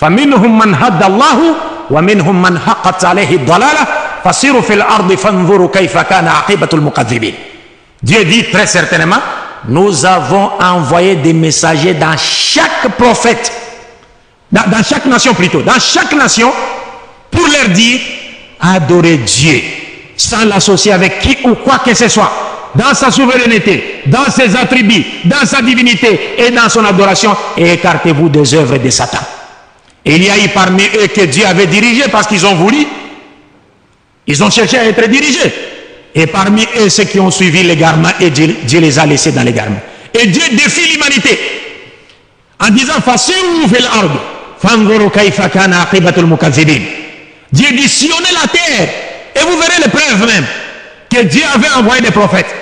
فَمِنْهُمْ مَنْ هَدَّ اللَّهُ وَمِنْهُمْ مَنْ حَقَّتْ عَلَيْهِ الضَّلَالَةُ فَسِيرُوا فِي الْأَرْضِ فَانْظُرُوا كَيْفَ كَانَ عَاقِبَةُ الْمُكَذِّبِينَ. Dieu dit très certainement, nous avons envoyé des messagers dans chaque prophète, dans chaque nation plutôt, dans chaque nation, pour leur dire, adorez Dieu, sans l'associer avec qui ou quoi que ce soit, dans sa souveraineté, dans ses attributs, dans sa divinité et dans son adoration, et écartez-vous des œuvres de Satan. Et il y a eu parmi eux que Dieu avait dirigé parce qu'ils ont voulu, ils ont cherché à être dirigés. Et parmi eux, ceux qui ont suivi l'égarement, et Dieu les a laissés dans l'égarement. Et Dieu défie l'humanité en disant Fasiru fil ard, fanzuru kayfa kana aqibatul mukazzibin. Dieu dit sillonnez la terre et vous verrez les preuves même que Dieu avait envoyé des prophètes.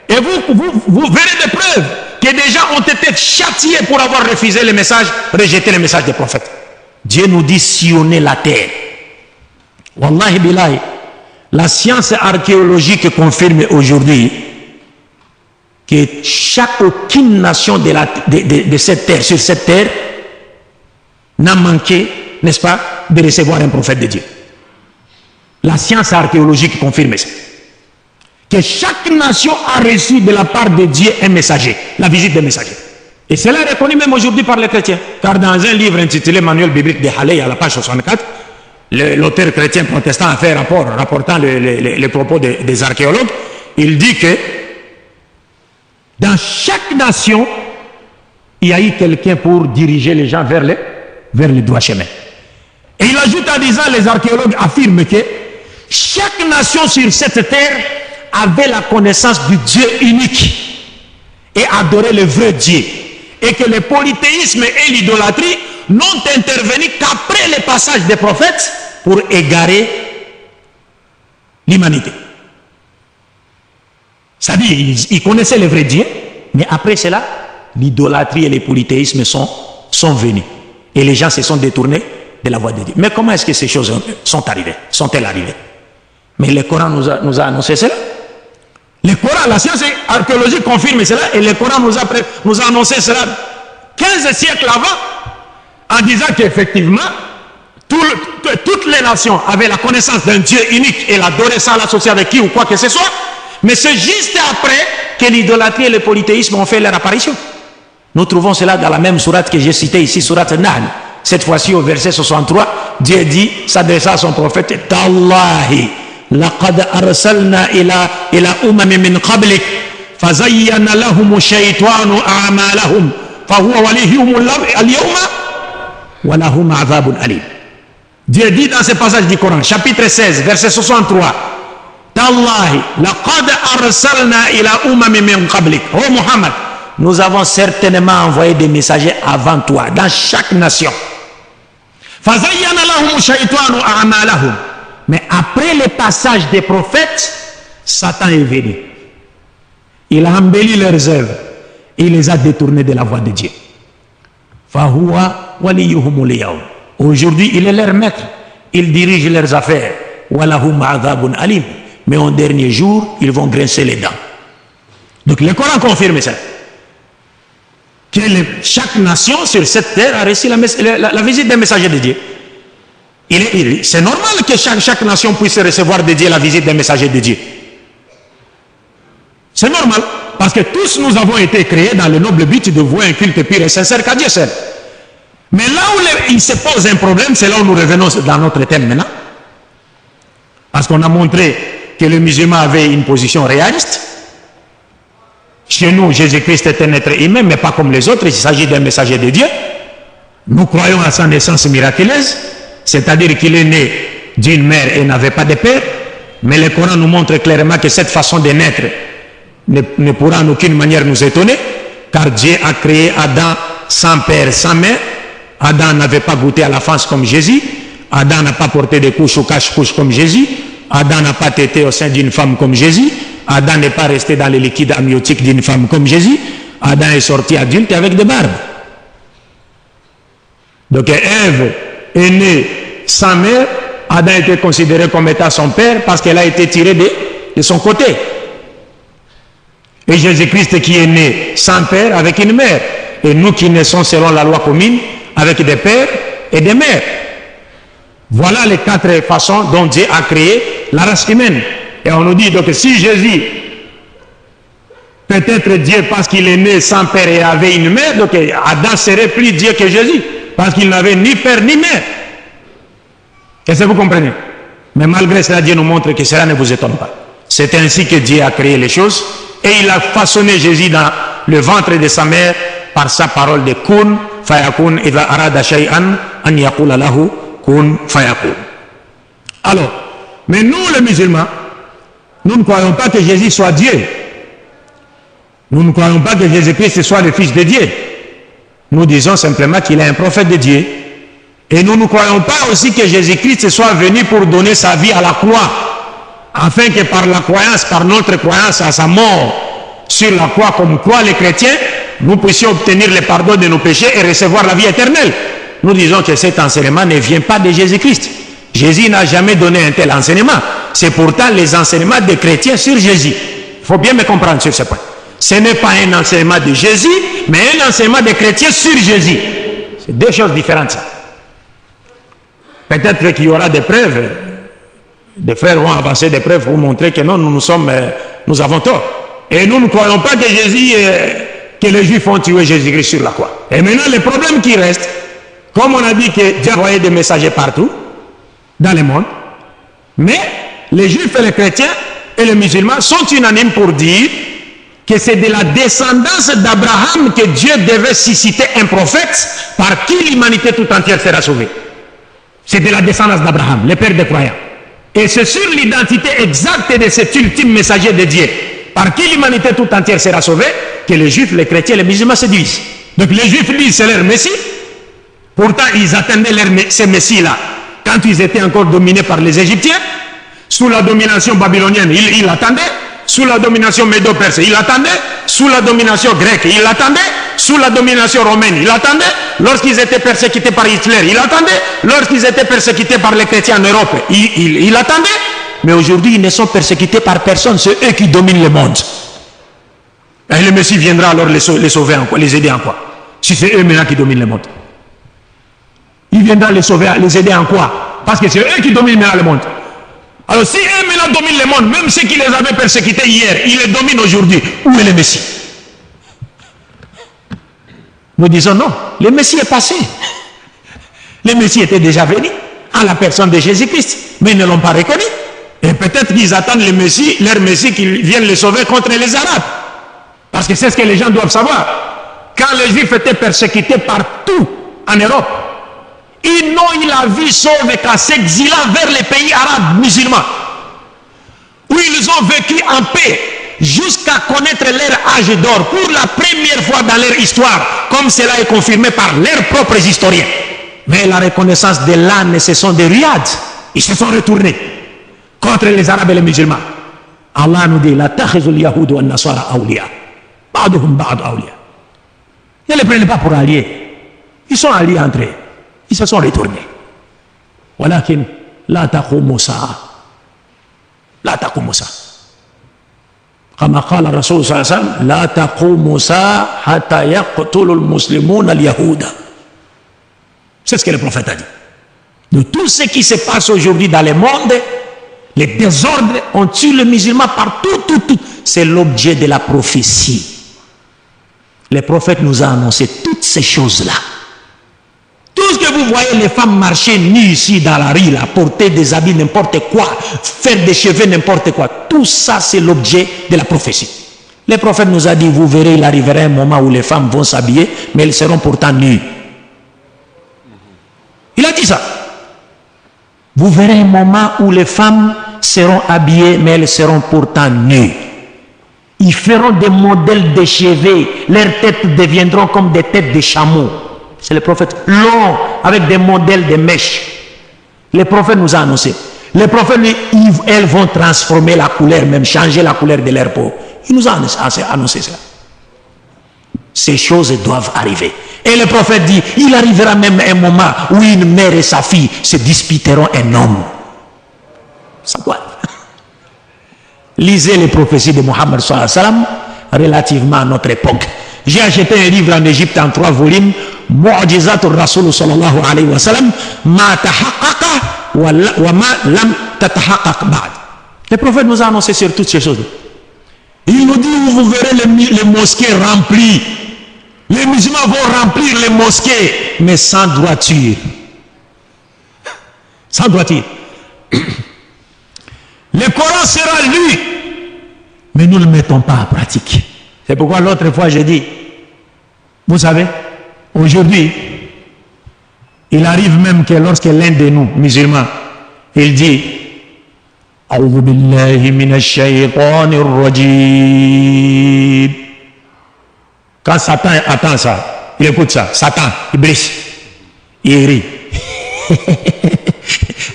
Et vous verrez des preuves que des gens ont été châtiés pour avoir refusé le message, rejeté le message des prophètes. Dieu nous dit sillonnez la terre. Wallahi billahi. La science archéologique confirme aujourd'hui que aucune nation de cette terre, sur cette terre, n'a manqué, n'est-ce pas, de recevoir un prophète de Dieu. La science archéologique confirme ça. Que chaque nation a reçu de la part de Dieu un messager, la visite des messagers. Et cela est reconnu même aujourd'hui par les chrétiens. Car dans un livre intitulé Manuel biblique de Halley, à la page 64, l'auteur chrétien protestant a fait un rapport rapportant les propos des archéologues. Il dit que dans chaque nation, il y a eu quelqu'un pour diriger les gens vers le droit chemin. Et il ajoute en disant, les archéologues affirment que chaque nation sur cette terre avait la connaissance du Dieu unique et adorait le vrai Dieu. Et que le polythéisme et l'idolâtrie n'ont intervenu qu'après le passage des prophètes pour égarer l'humanité. C'est-à-dire, ils connaissaient le vrai Dieu, mais après cela, l'idolâtrie et le polythéisme sont venus. Et les gens se sont détournés de la voie de Dieu. Mais comment est-ce que ces choses sont-elles arrivées? Mais le Coran nous a annoncé cela. Le Coran, la science archéologique confirme cela, et le Coran nous a annoncé cela 15 siècles avant, en disant qu'effectivement, toutes les nations avaient la connaissance d'un Dieu unique et l'adoraient sans l'associer avec qui ou quoi que ce soit, mais c'est juste après que l'idolâtrie et le polythéisme ont fait leur apparition. Nous trouvons cela dans la même sourate que j'ai citée ici, sourate Nahl. Cette fois-ci au verset 63, Dieu dit, s'adressant à son prophète, Tallahi, laqad arsalna ila umami min qablik, fazayyana lahum shaytanu a'malahum, fahuwa waliyhum al-yawma, wa lahum azabun alim. Dieu dit dans ce passage du Coran, chapitre 16, verset 63, Tallahi, laqad arsalna ila umami min qablik. Oh Muhammad, nous avons certainement envoyé des messagers avant toi, dans chaque nation. Fazayyana lahum shaytanu a'malahum. Mais après le passage des prophètes, Satan est venu. Il a embelli leurs œuvres. Il les a détournés de la voie de Dieu. Fahuwa waliyuhum al-yawm. Aujourd'hui, il est leur maître. Il dirige leurs affaires. Walahum azabun alim. Mais en dernier jour, ils vont grincer les dents. Donc le Coran confirme ça. Que chaque nation sur cette terre a reçu la visite des messagers de Dieu. C'est normal que chaque nation puisse recevoir de Dieu la visite des messagers de Dieu. C'est normal, parce que tous nous avons été créés dans le noble but de vouer un culte pur et sincère qu'à Dieu seul. Mais là où il se pose un problème, c'est là où nous revenons dans notre thème maintenant. Parce qu'on a montré que le musulman avait une position réaliste. Chez nous, Jésus-Christ est un être humain, mais pas comme les autres, il s'agit d'un messager de Dieu. Nous croyons à sa naissance miraculeuse, c'est-à-dire qu'il est né d'une mère et n'avait pas de père, mais le Coran nous montre clairement que cette façon de naître ne pourra en aucune manière nous étonner, car Dieu a créé Adam sans père, sans mère. Adam n'avait pas goûté à l'enfance comme Jésus, Adam n'a pas porté de couches ou cache-couches comme Jésus, Adam n'a pas tété au sein d'une femme comme Jésus, Adam n'est pas resté dans les liquides amniotiques d'une femme comme Jésus, Adam est sorti adulte avec des barbes. Donc Ève est née sans mère, Adam était considéré comme étant son père parce qu'elle a été tirée de son côté. Et Jésus-Christ qui est né sans père avec une mère. Et nous qui naissons selon la loi commune avec des pères, et des mères. Voilà les 4 façons dont Dieu a créé la race humaine. Et on nous dit donc si Jésus, peut-être Dieu parce qu'il est né sans père et avait une mère, donc Adam serait plus Dieu que Jésus, parce qu'il n'avait ni père ni mère. Est-ce que vous comprenez? Mais malgré cela, Dieu nous montre que cela ne vous étonne pas. C'est ainsi que Dieu a créé les choses et il a façonné Jésus dans le ventre de sa mère par sa parole de kun fayakun idha arada shay'an an yaqula lahu kun fayakun. Alors, mais nous les musulmans, nous ne croyons pas que Jésus soit Dieu. Nous ne croyons pas que Jésus-Christ soit le Fils de Dieu. Nous disons simplement qu'il est un prophète de Dieu. Et nous ne croyons pas aussi que Jésus-Christ soit venu pour donner sa vie à la croix, afin que par la croyance, par notre croyance à sa mort sur la croix, comme quoi les chrétiens, nous puissions obtenir le pardon de nos péchés et recevoir la vie éternelle. Nous disons que cet enseignement ne vient pas de Jésus-Christ. Jésus n'a jamais donné un tel enseignement. C'est pourtant les enseignements des chrétiens sur Jésus. Il faut bien me comprendre sur ce point. Ce n'est pas un enseignement de Jésus, mais un enseignement des chrétiens sur Jésus. C'est 2 choses différentes, ça. Peut-être qu'il y aura des preuves. Des frères vont avancer des preuves pour montrer que non, nous avons tort. Et nous ne croyons pas que Jésus, que les Juifs ont tué Jésus-Christ sur la croix. Et maintenant, le problème qui reste, comme on a dit que Dieu a envoyé des messagers partout, dans le monde, mais les Juifs et les chrétiens et les musulmans sont unanimes pour dire que c'est de la descendance d'Abraham que Dieu devait susciter un prophète par qui l'humanité tout entière sera sauvée. C'est de la descendance d'Abraham, le père des croyants. Et c'est sur l'identité exacte de cet ultime messager de Dieu, par qui l'humanité tout entière sera sauvée, que les Juifs, les chrétiens, les musulmans se divisent. Donc les Juifs disent c'est leur Messie. Pourtant, ils attendaient ces Messies-là quand ils étaient encore dominés par les Égyptiens. Sous la domination babylonienne, ils l'attendaient. Sous la domination médo-perse, il l'attendait. Sous la domination grecque, il l'attendait. Sous la domination romaine, il l'attendait. Lorsqu'ils étaient persécutés par Hitler, il l'attendait. Lorsqu'ils étaient persécutés par les chrétiens en Europe, il l'attendait. Mais aujourd'hui, ils ne sont persécutés par personne. C'est eux qui dominent le monde. Et le Messie viendra alors les sauver en quoi, les aider en quoi? Si c'est eux maintenant qui dominent le monde. Il viendra les sauver, les aider en quoi? Parce que c'est eux qui dominent maintenant le monde. Alors si eux maintenant dominent le monde, même ceux qui les avaient persécutés hier, ils les dominent aujourd'hui, où est le Messie? Nous disons non, le Messie est passé. Le Messie était déjà venu en la personne de Jésus-Christ, mais ils ne l'ont pas reconnu. Et peut-être qu'ils attendent le Messie, leur Messie qui vienne les sauver contre les Arabes. Parce que c'est ce que les gens doivent savoir. Quand les Juifs étaient persécutés partout en Europe, ils n'ont eu la vie sauve qu'en s'exilant vers les pays arabes musulmans, où ils ont vécu en paix jusqu'à connaître leur âge d'or pour la première fois dans leur histoire, comme cela est confirmé par leurs propres historiens. Mais la reconnaissance de l'âne, ce sont des riades. Ils se sont retournés contre les Arabes et les musulmans. Allah nous dit la takhizul yahoud wa nasara awliya. Ba'duhum ba'd awliya. Ne les prenez pas pour alliés. Ils sont alliés entre eux. Ils se sont retournés. Walakin la taqumu sa'a. La taqumu sa'a. Kama qala Rasul sallallahu alayhi wa sallam, la taqumu sa'a hatta yaqtulu al-muslimuna al-yahuda. C'est ce que le prophète a dit. De tout ce qui se passe aujourd'hui dans le monde, les désordres ont tué les musulmans partout, tout. C'est l'objet de la prophétie. Le prophète nous a annoncé toutes ces choses-là. Tout ce que vous voyez, les femmes marcher nues ici dans la rue, là, porter des habits, n'importe quoi, faire des cheveux, n'importe quoi, tout ça, c'est l'objet de la prophétie. Le prophète nous a dit, vous verrez, il arrivera un moment où les femmes vont s'habiller, mais elles seront pourtant nues. Il a dit ça. Vous verrez un moment où les femmes seront habillées, mais elles seront pourtant nues. Ils feront des modèles de cheveux, leurs têtes deviendront comme des têtes de chameaux. C'est le prophète long, avec des modèles de mèches. Le prophète nous a annoncé. Le prophète, elles vont transformer la couleur, même changer la couleur de leur peau. Il nous a annoncé ça. Ces choses doivent arriver. Et le prophète dit, il arrivera même un moment où une mère et sa fille se disputeront un homme. Ça quoi? Lisez les prophéties de Mohammed sallallahu alayhi wa sallam relativement à notre époque. J'ai acheté un livre en Égypte en 3 volumes معجزات الرسول صلى الله عليه وسلم ما تحقق وما لم تتحقق بعد. Le prophète nous a annoncé sur toutes ces choses. Il nous dit, vous verrez les mosquées remplies. Les musulmans vont remplir les mosquées, mais sans droiture. Sans droiture. Le Coran sera lu, mais nous ne le mettons pas en pratique. C'est pourquoi l'autre fois j'ai dit, vous savez, aujourd'hui, il arrive même que lorsque l'un de nous, musulmans, il dit A'udhu billahi minash shaytanir rajim. Quand Satan attend ça, il écoute ça, Satan, Iblis, il rit.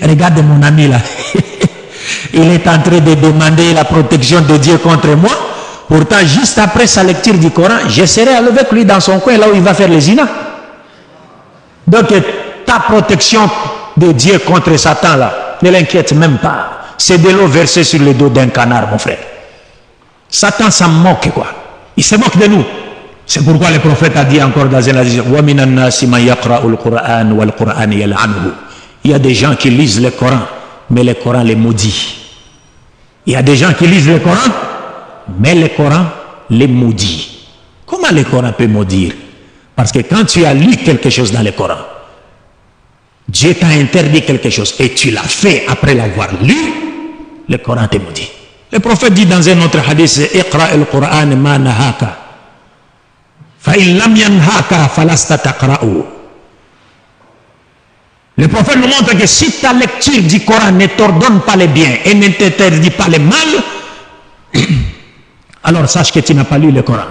Regarde mon ami là. Il est en train de demander la protection de Dieu contre moi. Pourtant, juste après sa lecture du Coran, je serai avec lui dans son coin, là où il va faire les zina. Donc, ta protection de Dieu contre Satan, là, ne l'inquiète même pas. C'est de l'eau versée sur le dos d'un canard, mon frère. Satan s'en moque, quoi. Il se moque de nous. C'est pourquoi le prophète a dit encore dans un hadith, il y a des gens qui lisent le Coran, mais le Coran les maudit. Il y a des gens qui lisent le Coran, mais le Coran les maudit. Comment le Coran peut maudire? Parce que quand tu as lu quelque chose dans le Coran, Dieu t'a interdit quelque chose et tu l'as fait après l'avoir lu, le Coran te maudit. Le prophète dit dans un autre hadith, Iqra al-Qur'an ma nahaka. Fa'in lam yanhaka falasta taqra'u. Le prophète nous montre que si ta lecture du Coran ne t'ordonne pas le bien et ne t'interdit pas le mal, alors sache que tu n'as pas lu le Coran.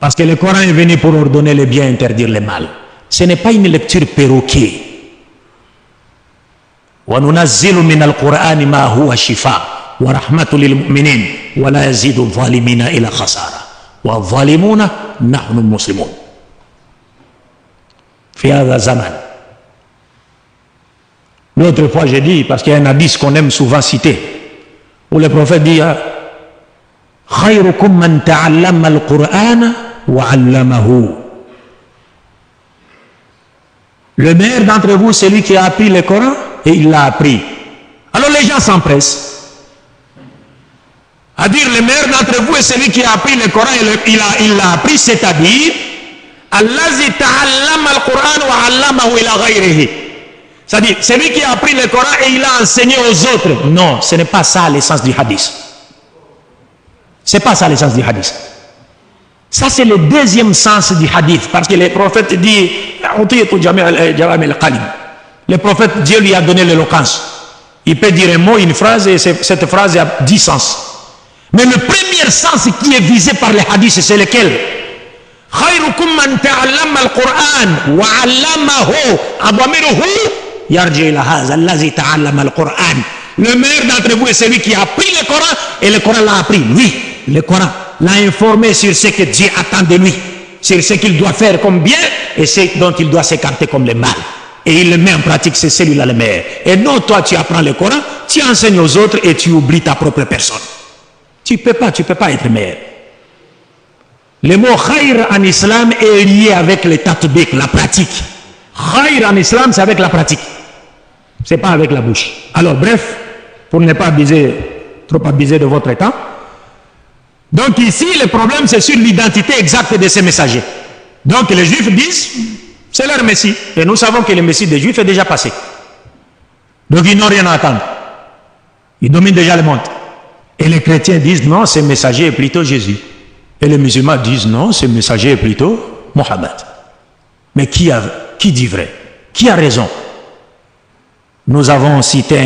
Parce que le Coran est venu pour ordonner le bien et interdire le mal. Ce n'est pas une lecture perroquet. وَنُنَزِّلُ مِنَ الْقُرْآنِ مَا هُوَ شِفَاءٌ وَرَحْمَةٌ لِلْمُؤْمِنِينَ وَلَا يَزِيدُ الظَّالِمِينَ إِلَّا خَسَارًا وَالظَّالِمُونَ نَحْنُ الْمُسْلِمُونَ في هذا الزمن. L'autre fois j'ai dit, parce qu'il y a un hadith qu'on aime souvent citer, où le prophète dit خَيْرُكُمْ مَنْ تَعَلَّمَ الْقُرْآنَ وَعَلَّمَهُ. Le meilleur d'entre vous, c'est lui qui a appris le Coran et il l'a appris. Alors les gens s'empressent à dire le meilleur d'entre vous est celui qui a appris le Coran et il l'a appris, c'est-à-dire Allazi ta'allama al-Qur'an wa 'allamahu ila ghayrihi. C'est-à-dire celui qui a appris le Coran et il a enseigné aux autres. Non, ce n'est pas ça l'essence du hadith. C'est pas ça l'essence du hadith. Ça c'est le deuxième sens du hadith, parce que le prophète dit le prophète, Dieu lui a donné l'éloquence. Il peut dire un mot, une phrase, et cette phrase a 10 sens. Mais le premier sens qui est visé par les hadiths, c'est lequel? خيركم من تعلم القرآن وعلمه أضمره يرجع إلى هذا الذي تعلم القرآن. Le meilleur d'entre vous est celui qui a appris le Coran et le Coran l'a appris. Lui, le Coran l'a informé sur ce que Dieu attend de lui, sur ce qu'il doit faire comme bien et ce dont il doit s'écarter comme le mal. Et il le met en pratique, c'est celui-là le meilleur. Et non, toi, tu apprends le Coran, tu enseignes aux autres et tu oublies ta propre personne. Tu peux pas être meilleur. Le mot khayr en islam est lié avec le tatbiq, la pratique. Khayr en islam, c'est avec la pratique. C'est pas avec la bouche. Alors, bref, pour ne pas trop abuser de votre temps. Donc ici, le problème, c'est sur l'identité exacte de ces messagers. Donc les Juifs disent, c'est leur Messie. Et nous savons que le Messie des Juifs est déjà passé. Donc ils n'ont rien à attendre. Ils dominent déjà le monde. Et les chrétiens disent, non, ce messager est plutôt Jésus. Et les musulmans disent, non, ce messager est plutôt Mohammed. Mais qui dit vrai? Qui a raison? Nous avons cité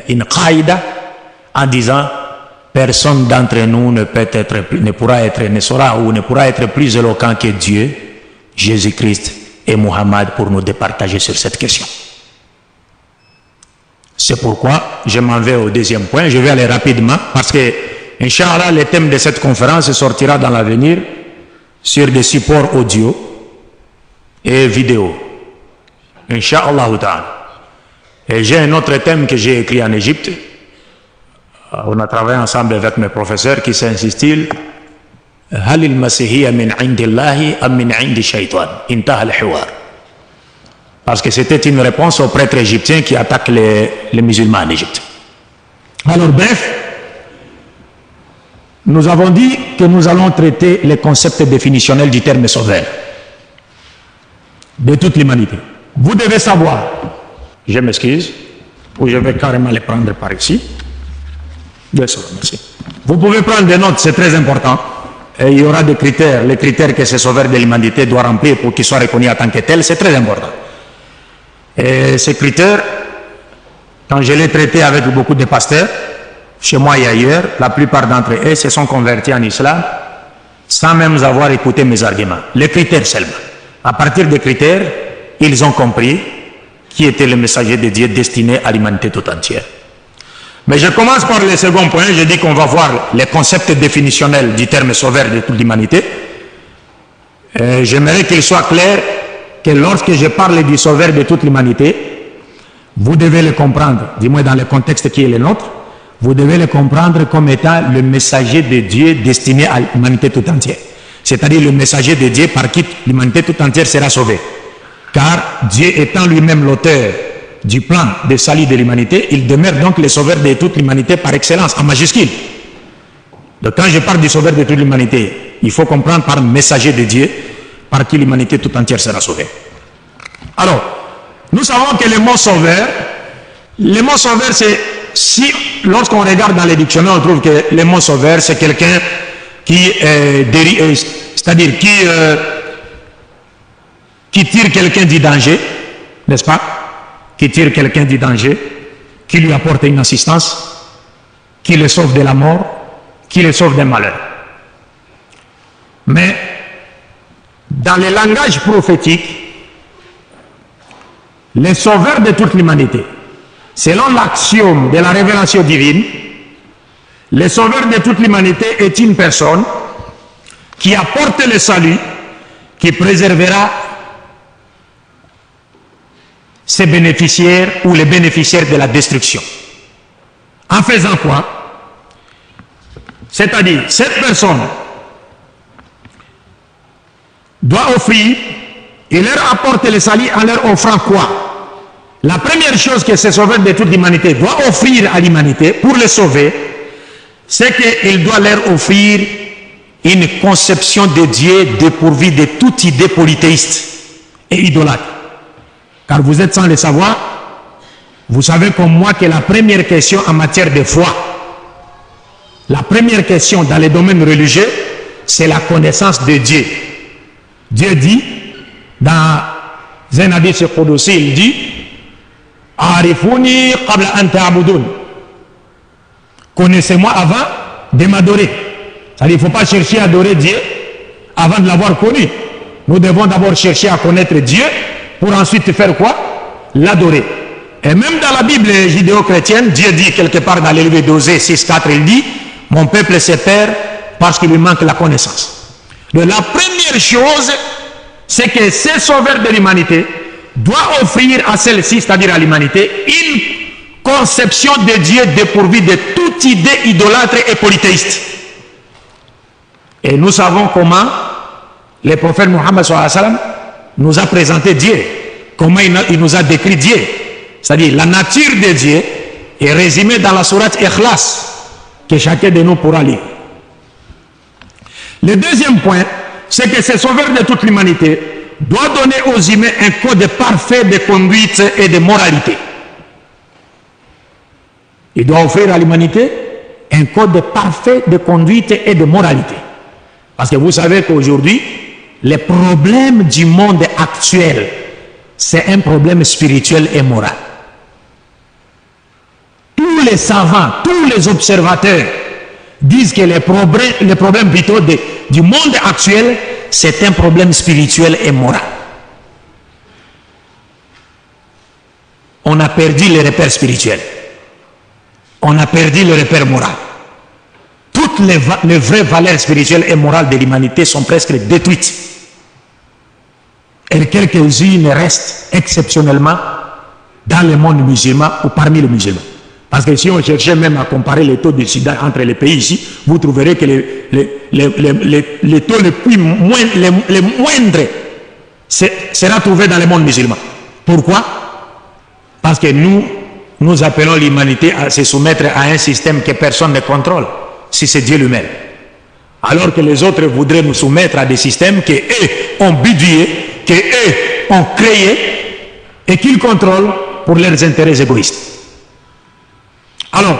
une qaïda en disant, personne d'entre nous ne pourra être plus éloquent que Dieu, Jésus-Christ et Mohammed pour nous départager sur cette question. C'est pourquoi je m'en vais au deuxième point. Je vais aller rapidement parce que, Inch'Allah, le thème de cette conférence sortira dans l'avenir sur des supports audio et vidéo. Inch'Allah ta'ala. Et j'ai un autre thème que j'ai écrit en Égypte. On a travaillé ensemble avec mes professeurs qui s'intitule هل المسيحية من عند الله أم من عند الشيطان انتهى الحوار. Parce que c'était une réponse aux prêtres égyptiens qui attaquent les musulmans en Égypte. Alors bref, nous avons dit que nous allons traiter les concepts définitionnels du terme sauveur de toute l'humanité. Vous devez savoir, je m'excuse, ou je vais carrément les prendre par ici. Merci. Vous pouvez prendre des notes, c'est très important. Et il y aura des critères, les critères que ce sauveur de l'humanité doit remplir pour qu'il soit reconnu en tant que tel, c'est très important. Et ces critères, quand je les traités avec beaucoup de pasteurs, chez moi et ailleurs, la plupart d'entre eux se sont convertis en islam sans même avoir écouté mes arguments. Les critères seulement. À partir des critères, ils ont compris qui était le messager de Dieu destiné à l'humanité tout entière. Mais je commence par le second point. Je dis qu'on va voir les concepts définitionnels du terme sauveur de toute l'humanité. J'aimerais qu'il soit clair que lorsque je parle du sauveur de toute l'humanité, vous devez le comprendre, du moins dans le contexte qui est le nôtre, vous devez le comprendre comme étant le messager de Dieu destiné à l'humanité tout entière. C'est-à-dire le messager de Dieu par qui l'humanité tout entière sera sauvée. Car Dieu étant lui-même l'auteur du plan de salut de l'humanité, il demeure donc le sauveur de toute l'humanité par excellence, en majuscule. Donc quand je parle du sauveur de toute l'humanité, il faut comprendre par messager de Dieu par qui l'humanité tout entière sera sauvée. Alors, nous savons que le mot sauveur, c'est, si lorsqu'on regarde dans les dictionnaires, on trouve que le mot sauveur, c'est quelqu'un qui c'est-à-dire qui tire quelqu'un du danger, n'est-ce pas? Qui tire quelqu'un du danger, qui lui apporte une assistance, qui le sauve de la mort, qui le sauve d'un malheur. Mais dans le langage prophétique, le sauveur de toute l'humanité, selon l'axiome de la révélation divine, le sauveur de toute l'humanité est une personne qui apporte le salut, qui préservera ses bénéficiaires ou les bénéficiaires de la destruction. En faisant quoi? C'est-à-dire, cette personne doit offrir, il leur apporte le salut en leur offrant quoi? La première chose que ce sauveur de toute l'humanité doit offrir à l'humanité pour le sauver, c'est qu'il doit leur offrir une conception de Dieu dépourvue de toute idée polythéiste et idolâtre. Car vous êtes sans le savoir, vous savez comme moi que la première question en matière de foi, la première question dans les domaines religieux, c'est la connaissance de Dieu. Dieu dit, dans un hadith qudsi, il dit, Arifuni qabla an ta'budun. Connaissez-moi avant de m'adorer. C'est-à-dire, il ne faut pas chercher à adorer Dieu avant de l'avoir connu. Nous devons d'abord chercher à connaître Dieu pour ensuite faire quoi? L'adorer. Et même dans la Bible judéo-chrétienne, Dieu dit quelque part dans l'Élevée d'Osée 6.4, il dit, mon peuple se perd parce qu'il lui manque la connaissance. Donc la première chose, c'est que ce sauveur de l'humanité doit offrir à celle-ci, c'est-à-dire à l'humanité, une conception de Dieu dépourvue de toute idée idolâtre et polythéiste. Et nous savons comment le prophète Mohammed sallallahu alayhi wa sallam nous a présenté Dieu, comment il nous a décrit Dieu. C'est-à-dire la nature de Dieu est résumée dans la sourate Ikhlas, que chacun de nous pourra lire. Le deuxième point, c'est que ce sauveur de toute l'humanité doit donner aux humains un code parfait de conduite et de moralité. Il doit offrir à l'humanité un code parfait de conduite et de moralité. Parce que vous savez qu'aujourd'hui, les problèmes du monde actuel, c'est un problème spirituel et moral. Tous les savants, tous les observateurs disent que les problèmes plutôt du monde actuel, c'est un problème spirituel et moral. On a perdu les repères spirituels. On a perdu le repère moral. Toutes les vraies valeurs spirituelles et morales de l'humanité sont presque détruites. Et quelques-unes restent exceptionnellement dans le monde musulman ou parmi les musulmans. Parce que si on cherchait même à comparer les taux de sida entre les pays ici, vous trouverez que les taux les moindres sera trouvé dans le monde musulman. Pourquoi? Parce que nous appelons l'humanité à se soumettre à un système que personne ne contrôle, si c'est Dieu lui-même. Alors que les autres voudraient nous soumettre à des systèmes qu'eux ont bidouillés, qu'eux ont créés et qu'ils contrôlent pour leurs intérêts égoïstes. Alors,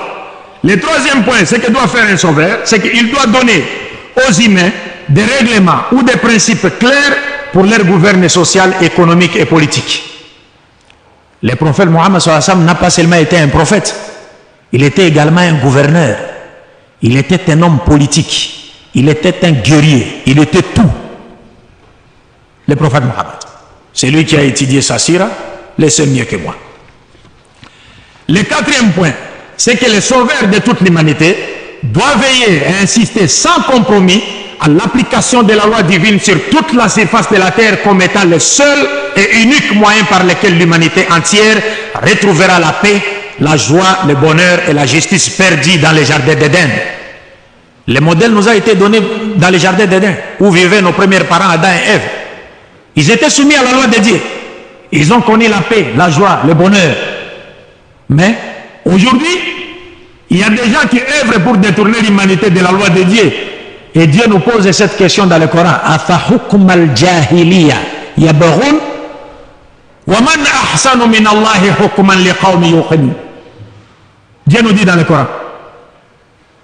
le troisième point, ce que doit faire un sauveur, c'est qu'il doit donner aux humains des règlements ou des principes clairs pour leur gouvernement social, économique et politique. Le prophète Mohammed n'a pas seulement été un prophète, il était également un gouverneur, il était un homme politique, il était un guerrier, il était tout. Le prophète Mohammed, c'est lui qui a étudié sa sira, le sait mieux que moi. Le quatrième point, c'est que le sauveur de toute l'humanité doit veiller et insister sans compromis à l'application de la loi divine sur toute la surface de la terre comme étant le seul et unique moyen par lequel l'humanité entière retrouvera la paix, la joie, le bonheur et la justice perdus dans les jardins d'Éden. Le modèle nous a été donné dans les jardins d'Éden, où vivaient nos premiers parents Adam et Ève. Ils étaient soumis à la loi de Dieu. Ils ont connu la paix, la joie, le bonheur. Mais aujourd'hui, il y a des gens qui œuvrent pour détourner l'humanité de la loi de Dieu. Et Dieu nous pose cette question dans le Coran. Afahukm al-jahiliya yabghun wa man ahsanu min Allahi hukman liqawmi yuqinun. Dieu nous dit dans le Coran.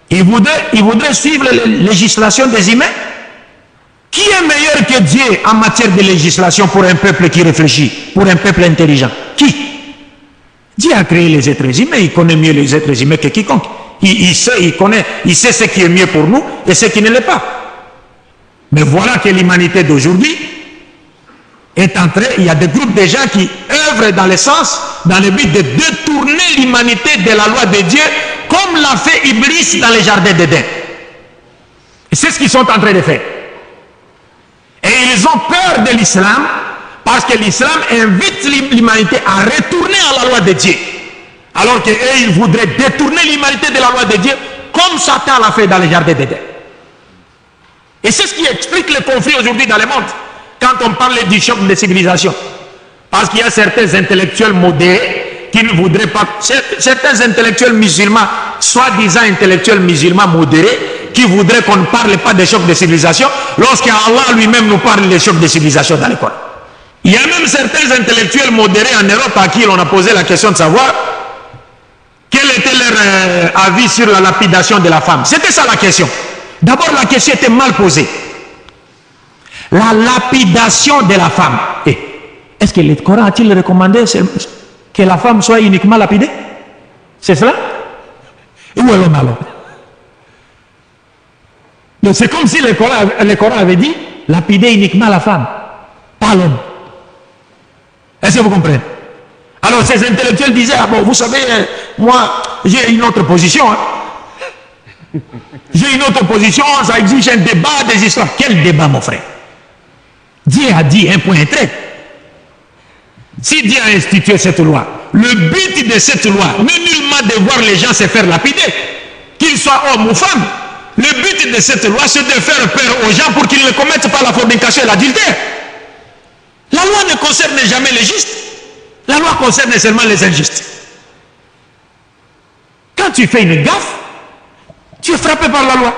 Il voudrait suivre les législations des humains. Qui est meilleur que Dieu en matière de législation pour un peuple qui réfléchit, pour un peuple intelligent? Qui? Dieu a créé les êtres humains, il connaît mieux les êtres humains que quiconque. Il sait ce qui est mieux pour nous et ce qui ne l'est pas. Mais voilà que l'humanité d'aujourd'hui est en train, il y a des groupes de gens qui œuvrent dans le but de détourner l'humanité de la loi de Dieu, comme l'a fait Iblis dans les jardins d'Éden. Et c'est ce qu'ils sont en train de faire. Et ils ont peur de l'islam, parce que l'islam invite l'humanité à retourner à la loi de Dieu. Alors qu'eux, ils voudraient détourner l'humanité de la loi de Dieu, comme Satan l'a fait dans les jardins d'Éden. Et c'est ce qui explique le conflit aujourd'hui dans le monde, quand on parle du choc de civilisation. Parce qu'il y a certains intellectuels modérés qui ne voudraient pas, certains intellectuels musulmans, soi-disant intellectuels musulmans modérés, qui voudraient qu'on ne parle pas des chocs de civilisation, lorsqu'Allah lui-même nous parle des chocs de civilisation dans le Coran. Il y a même certains intellectuels modérés en Europe à qui l'on a posé la question de savoir quel était leur avis sur la lapidation de la femme. C'était ça la question. D'abord, la question était mal posée. La lapidation de la femme. Est-ce que le Coran a-t-il recommandé que la femme soit uniquement lapidée? C'est cela? Où est l'homme alors? Donc c'est comme si le Coran avait dit lapider uniquement la femme, pas l'homme. Est-ce que vous comprenez? Alors ces intellectuels disaient, ah bon, vous savez, moi j'ai une autre position. Hein. J'ai une autre position, ça exige un débat des histoires. Quel débat, mon frère? Dieu a dit un point trait. Si Dieu a institué cette loi, le but de cette loi n'est nullement de voir les gens se faire lapider, qu'ils soient hommes ou femmes. Le but de cette loi, c'est de faire peur aux gens pour qu'ils ne commettent pas la fornication et l'adultère. La loi ne concerne jamais les justes. La loi concerne seulement les injustes. Quand tu fais une gaffe, tu es frappé par la loi.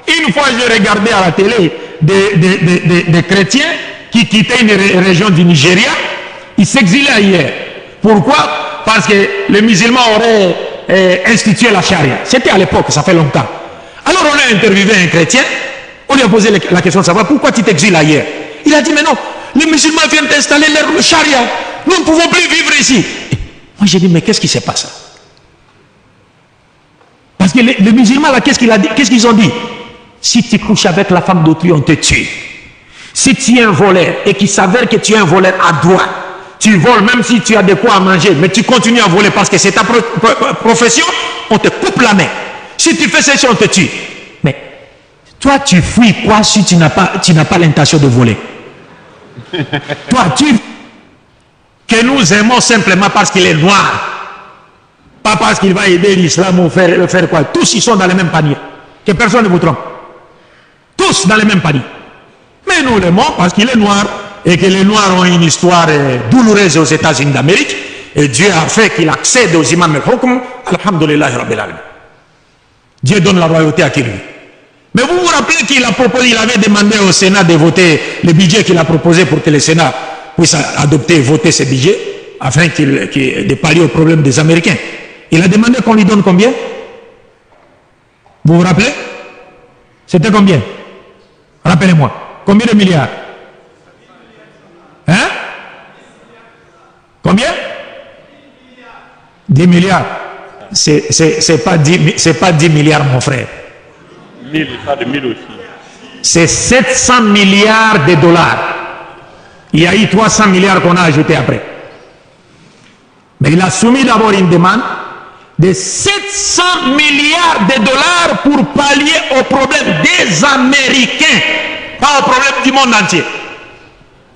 Une fois, j'ai regardé à la télé des chrétiens qui quittaient une région du Nigeria. Ils s'exilaient ailleurs. Pourquoi? Parce que les musulmans auraient institué la charia. C'était à l'époque, ça fait longtemps. Alors on a interviewé un chrétien, on lui a posé la question de savoir pourquoi tu t'exiles ailleurs. Il a dit, mais non, les musulmans viennent d'installer leur charia, nous ne pouvons plus vivre ici. Moi j'ai dit, mais qu'est-ce qui se passe? Parce que les musulmans là, qu'est-ce qu'ils ont dit? Si tu couches avec la femme d'autrui, on te tue. Si tu es un voleur et qu'il s'avère que tu es un voleur à droit, tu voles même si tu as de quoi à manger, mais tu continues à voler parce que c'est ta profession, on te coupe la main. Si tu fais ça, on te tue. Mais toi, tu fuis quoi si tu n'as pas l'intention de voler? Toi, que nous aimons simplement parce qu'il est noir. Pas parce qu'il va aider l'islam ou faire quoi. Tous, ils sont dans le même panier. Que personne ne vous trompe. Tous dans le même panier. Mais nous, les morts, parce qu'il est noir, et que les noirs ont une histoire douloureuse aux États-Unis d'Amérique, et Dieu a fait qu'il accède aux imams al-hukm, alhamdulillah rabbil alamin. Dieu donne la royauté à qui lui. Mais vous vous rappelez qu'il a proposé, il avait demandé au Sénat de voter le budget qu'il a proposé pour que le Sénat puisse adopter et voter ce budget, afin de pallier au problème des Américains. Il a demandé qu'on lui donne combien? Vous vous rappelez? C'était combien? Rappelez-moi. Combien de milliards? Hein? Combien? 10 milliards. C'est pas 10 milliards, mon frère. 1000, pas de 1000 aussi. C'est 700 milliards de dollars. Il y a eu 300 milliards qu'on a ajouté après. Mais il a soumis d'abord une demande de 700 milliards de dollars pour pallier au problème des Américains, pas au problème du monde entier.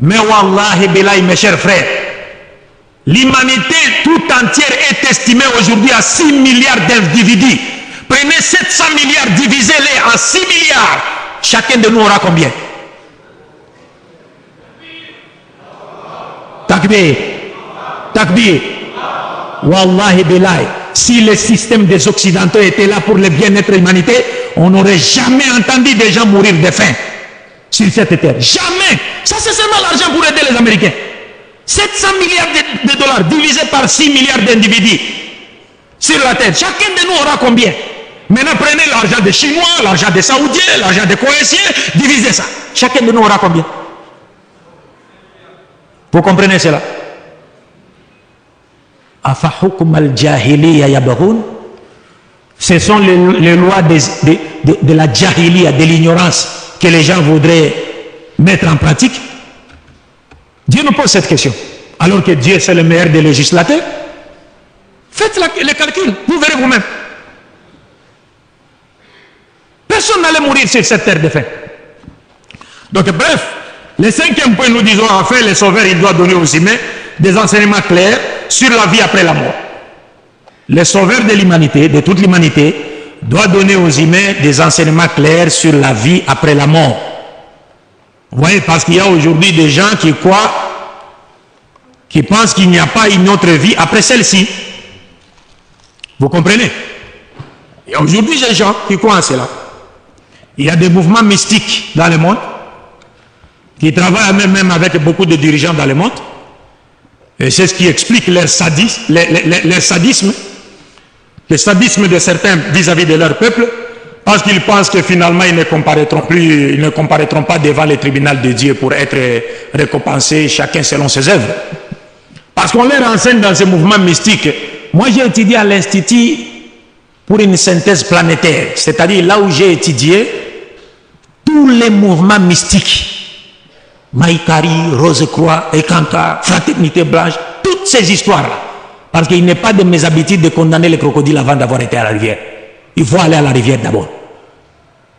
Mais wallahi billahi, mes chers frères, l'humanité tout entière est estimée aujourd'hui à 6 milliards d'individus. Prenez 700 milliards, divisez-les en 6 milliards. Chacun de nous aura combien? Takbir. Takbir. Wallahi billahi. Si le système des Occidentaux était là pour le bien-être de l'humanité, on n'aurait jamais entendu des gens mourir de faim sur cette terre. Jamais. Ça, c'est seulement l'argent pour aider les Américains. 700 milliards de dollars divisés par 6 milliards d'individus sur la terre. Chacun de nous aura combien? Maintenant, prenez l'argent des Chinois, l'argent des Saoudiens, l'argent des Croatiens, divisez ça. Chacun de nous aura combien? Vous comprenez cela? Ce sont les lois de la jahiliya, de l'ignorance que les gens voudraient mettre en pratique. Dieu nous pose cette question. Alors que Dieu, c'est le meilleur des législateurs. Faites les calculs, vous verrez vous-même. Personne n'allait mourir sur cette terre de faim. Donc bref, le cinquième point, nous disons, en fait, le sauveur, il doit donner aux humains des enseignements clairs sur la vie après la mort. Le sauveur de l'humanité, de toute l'humanité, doit donner aux humains des enseignements clairs sur la vie après la mort. Vous voyez, parce qu'il y a aujourd'hui des gens qui croient, qui pensent qu'il n'y a pas une autre vie après celle-ci. Vous comprenez? Et aujourd'hui, j'ai des gens qui croient en cela. Il y a des mouvements mystiques dans le monde, qui travaillent même avec beaucoup de dirigeants dans le monde. Et c'est ce qui explique leur sadisme, le sadisme de certains vis-à-vis de leur peuple, parce qu'ils pensent que finalement ils ne comparaîtront pas devant le tribunal de Dieu pour être récompensés, chacun selon ses œuvres. Parce qu'on leur enseigne dans ces mouvements mystiques. Moi j'ai étudié à l'Institut pour une synthèse planétaire, c'est-à-dire là où j'ai étudié tous les mouvements mystiques. Maïkari, Rose-Croix, Ekanta, Fraternité Blanche, toutes ces histoires-là. Parce qu'il n'est pas de mes habitudes de condamner les crocodiles avant d'avoir été à la rivière. Il faut aller à la rivière d'abord.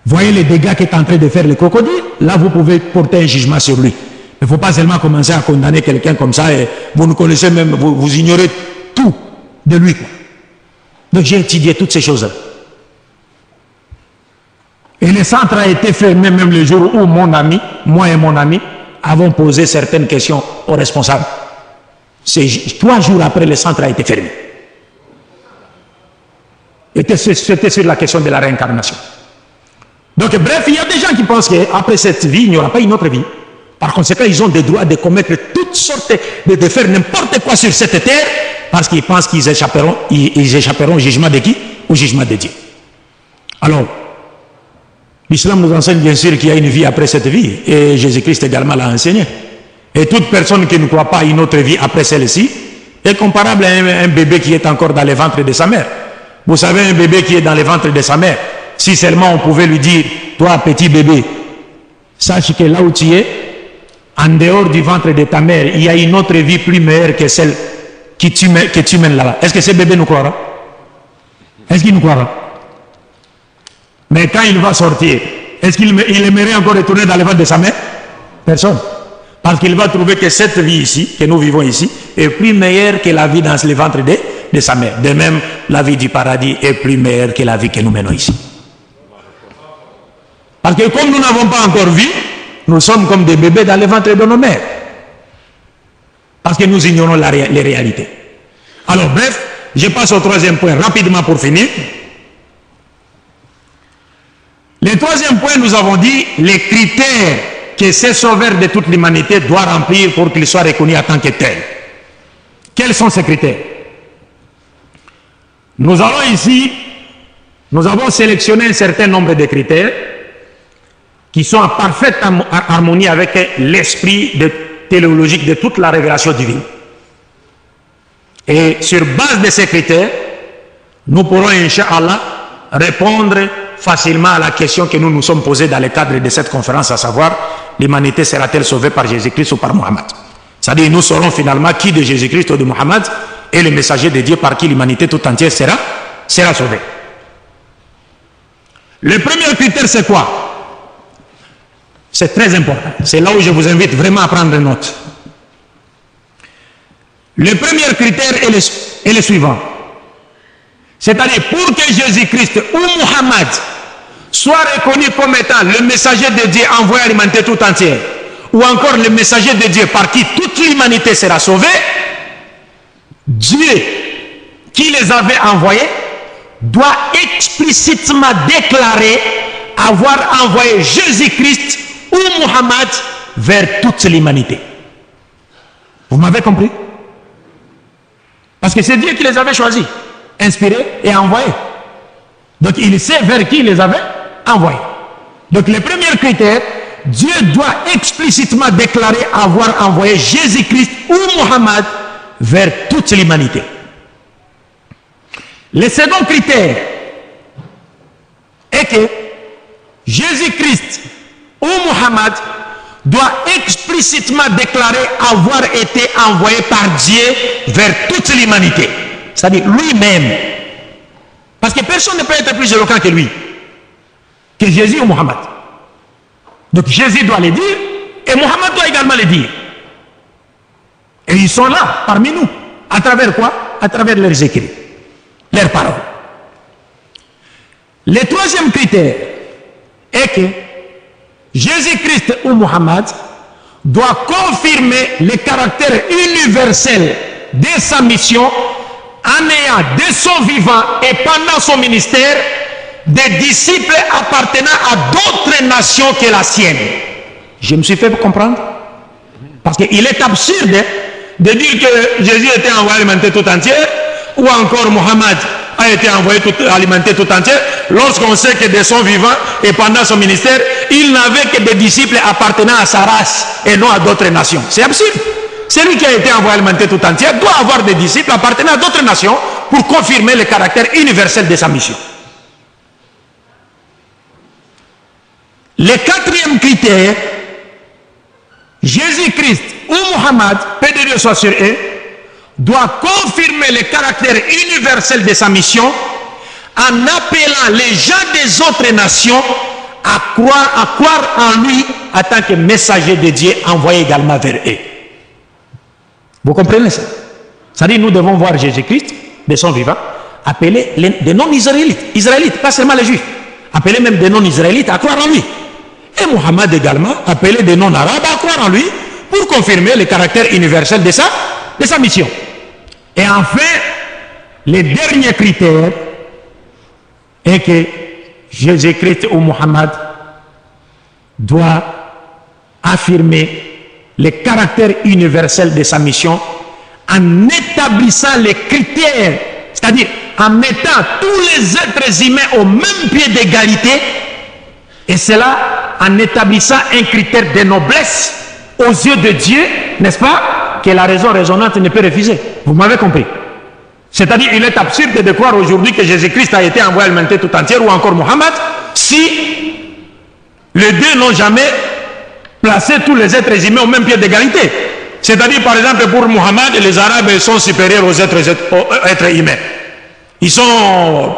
Voyez les dégâts qu'est en train de faire le crocodile, là vous pouvez porter un jugement sur lui. Il ne faut pas seulement commencer à condamner quelqu'un comme ça et vous ne connaissez même, vous ignorez tout de lui. Donc j'ai étudié toutes ces choses-là. Et le centre a été fermé même le jour où mon ami, moi et mon ami, avons posé certaines questions aux responsables. C'est 3 jours après, le centre a été fermé. C'était sur la question de la réincarnation. Donc bref, il y a des gens qui pensent qu'après cette vie, il n'y aura pas une autre vie. Par conséquent, ils ont le droit de commettre toutes sortes, de faire n'importe quoi sur cette terre, parce qu'ils pensent qu'ils échapperont au jugement de qui? Au jugement de Dieu. Alors, l'islam nous enseigne bien sûr qu'il y a une vie après cette vie, et Jésus-Christ également l'a enseigné. Et toute personne qui ne croit pas à une autre vie après celle-ci est comparable à un bébé qui est encore dans le ventre de sa mère. Vous savez, un bébé qui est dans le ventre de sa mère, si seulement on pouvait lui dire, toi petit bébé, sache que là où tu es, en dehors du ventre de ta mère, il y a une autre vie plus meilleure que celle que tu mènes là-bas. Est-ce que ce bébé nous croira? Est-ce qu'il nous croira? Mais quand il va sortir, est-ce qu'il aimerait encore retourner dans le ventre de sa mère? Personne. Parce qu'il va trouver que cette vie ici, que nous vivons ici, est plus meilleure que la vie dans le ventre de sa mère. De même, la vie du paradis est plus meilleure que la vie que nous menons ici. Parce que comme nous n'avons pas encore vu, nous sommes comme des bébés dans le ventre de nos mères. Parce que nous ignorons les réalités. Alors bref, je passe au troisième point rapidement pour finir. Le troisième point, nous avons dit les critères que ce sauveur de toute l'humanité doit remplir pour qu'il soit reconnu en tant que tel. Quels sont ces critères? Nous avons sélectionné un certain nombre de critères qui sont en parfaite harmonie avec l'esprit téléologique de toute la révélation divine. Et sur base de ces critères, nous pourrons, Inch'Allah, répondre facilement à la question que nous nous sommes posée dans le cadre de cette conférence, à savoir, l'humanité sera-t-elle sauvée par Jésus-Christ ou par Mohammed? C'est-à-dire, nous saurons finalement qui de Jésus-Christ ou de Mohammed est le messager de Dieu par qui l'humanité tout entière sera sauvée. Le premier critère, c'est quoi? C'est très important. C'est là où je vous invite vraiment à prendre note. Le premier critère est le suivant. C'est-à-dire, pour que Jésus-Christ ou Mohammed soit reconnu comme étant le messager de Dieu envoyé à l'humanité tout entière, ou encore le messager de Dieu par qui toute l'humanité sera sauvée, Dieu qui les avait envoyés doit explicitement déclarer avoir envoyé Jésus-Christ ou Mohammed vers toute l'humanité. Vous m'avez compris? Parce que c'est Dieu qui les avait choisis, inspirés et envoyés. Donc il sait vers qui il les avait envoyés. Donc le premier critère, Dieu doit explicitement déclarer avoir envoyé Jésus-Christ ou Mohammed vers toute l'humanité. Le second critère est que Jésus-Christ ou Mohammed doit explicitement déclarer avoir été envoyé par Dieu vers toute l'humanité. C'est-à-dire lui-même. Parce que personne ne peut être plus éloquent que lui, que Jésus ou Mohammed. Donc Jésus doit le dire et Mohammed doit également le dire. Et ils sont là, parmi nous. À travers quoi? À travers leurs écrits, leurs paroles. Le troisième critère est que Jésus-Christ ou Mohammed doit confirmer le caractère universel de sa mission en ayant de son vivant et pendant son ministère des disciples appartenant à d'autres nations que la sienne. Je me suis fait comprendre? Parce qu'il est absurde de dire que Jésus était envoyé à l'humanité tout entière, ou encore Mohammed a été envoyé à l'humanité tout entière, lorsqu'on sait que de son vivant et pendant son ministère, il n'avait que des disciples appartenant à sa race et non à d'autres nations. C'est absurde. Celui qui a été envoyé à l'humanité tout entière doit avoir des disciples appartenant à d'autres nations pour confirmer le caractère universel de sa mission. Le quatrième critère, Jésus-Christ ou Mohammed, paix de Dieu soit sur eux, doit confirmer le caractère universel de sa mission en appelant les gens des autres nations à croire en lui en tant que messager de Dieu envoyé également vers eux. Vous comprenez ça? C'est-à-dire nous devons voir Jésus-Christ de son vivant appeler des non-israélites, pas seulement les juifs, appeler même des non-israélites à croire en lui. Et Mohammed également appeler des non-arabes à croire en lui pour confirmer le caractère universel de sa mission. Et enfin, le dernier critère est que Jésus-Christ ou Mohammed doit affirmer le caractère universel de sa mission en établissant les critères, c'est-à-dire en mettant tous les êtres humains au même pied d'égalité, et cela en établissant un critère de noblesse aux yeux de Dieu, n'est-ce pas, que la raison raisonnante ne peut refuser. Vous m'avez compris? C'est-à-dire, il est absurde de croire aujourd'hui que Jésus-Christ a été envoyé à l'humanité tout entière, ou encore Mohammed, si les deux n'ont jamais placé tous les êtres humains au même pied d'égalité. C'est-à-dire, par exemple, pour Mohammed, les Arabes sont supérieurs aux êtres humains. Ils sont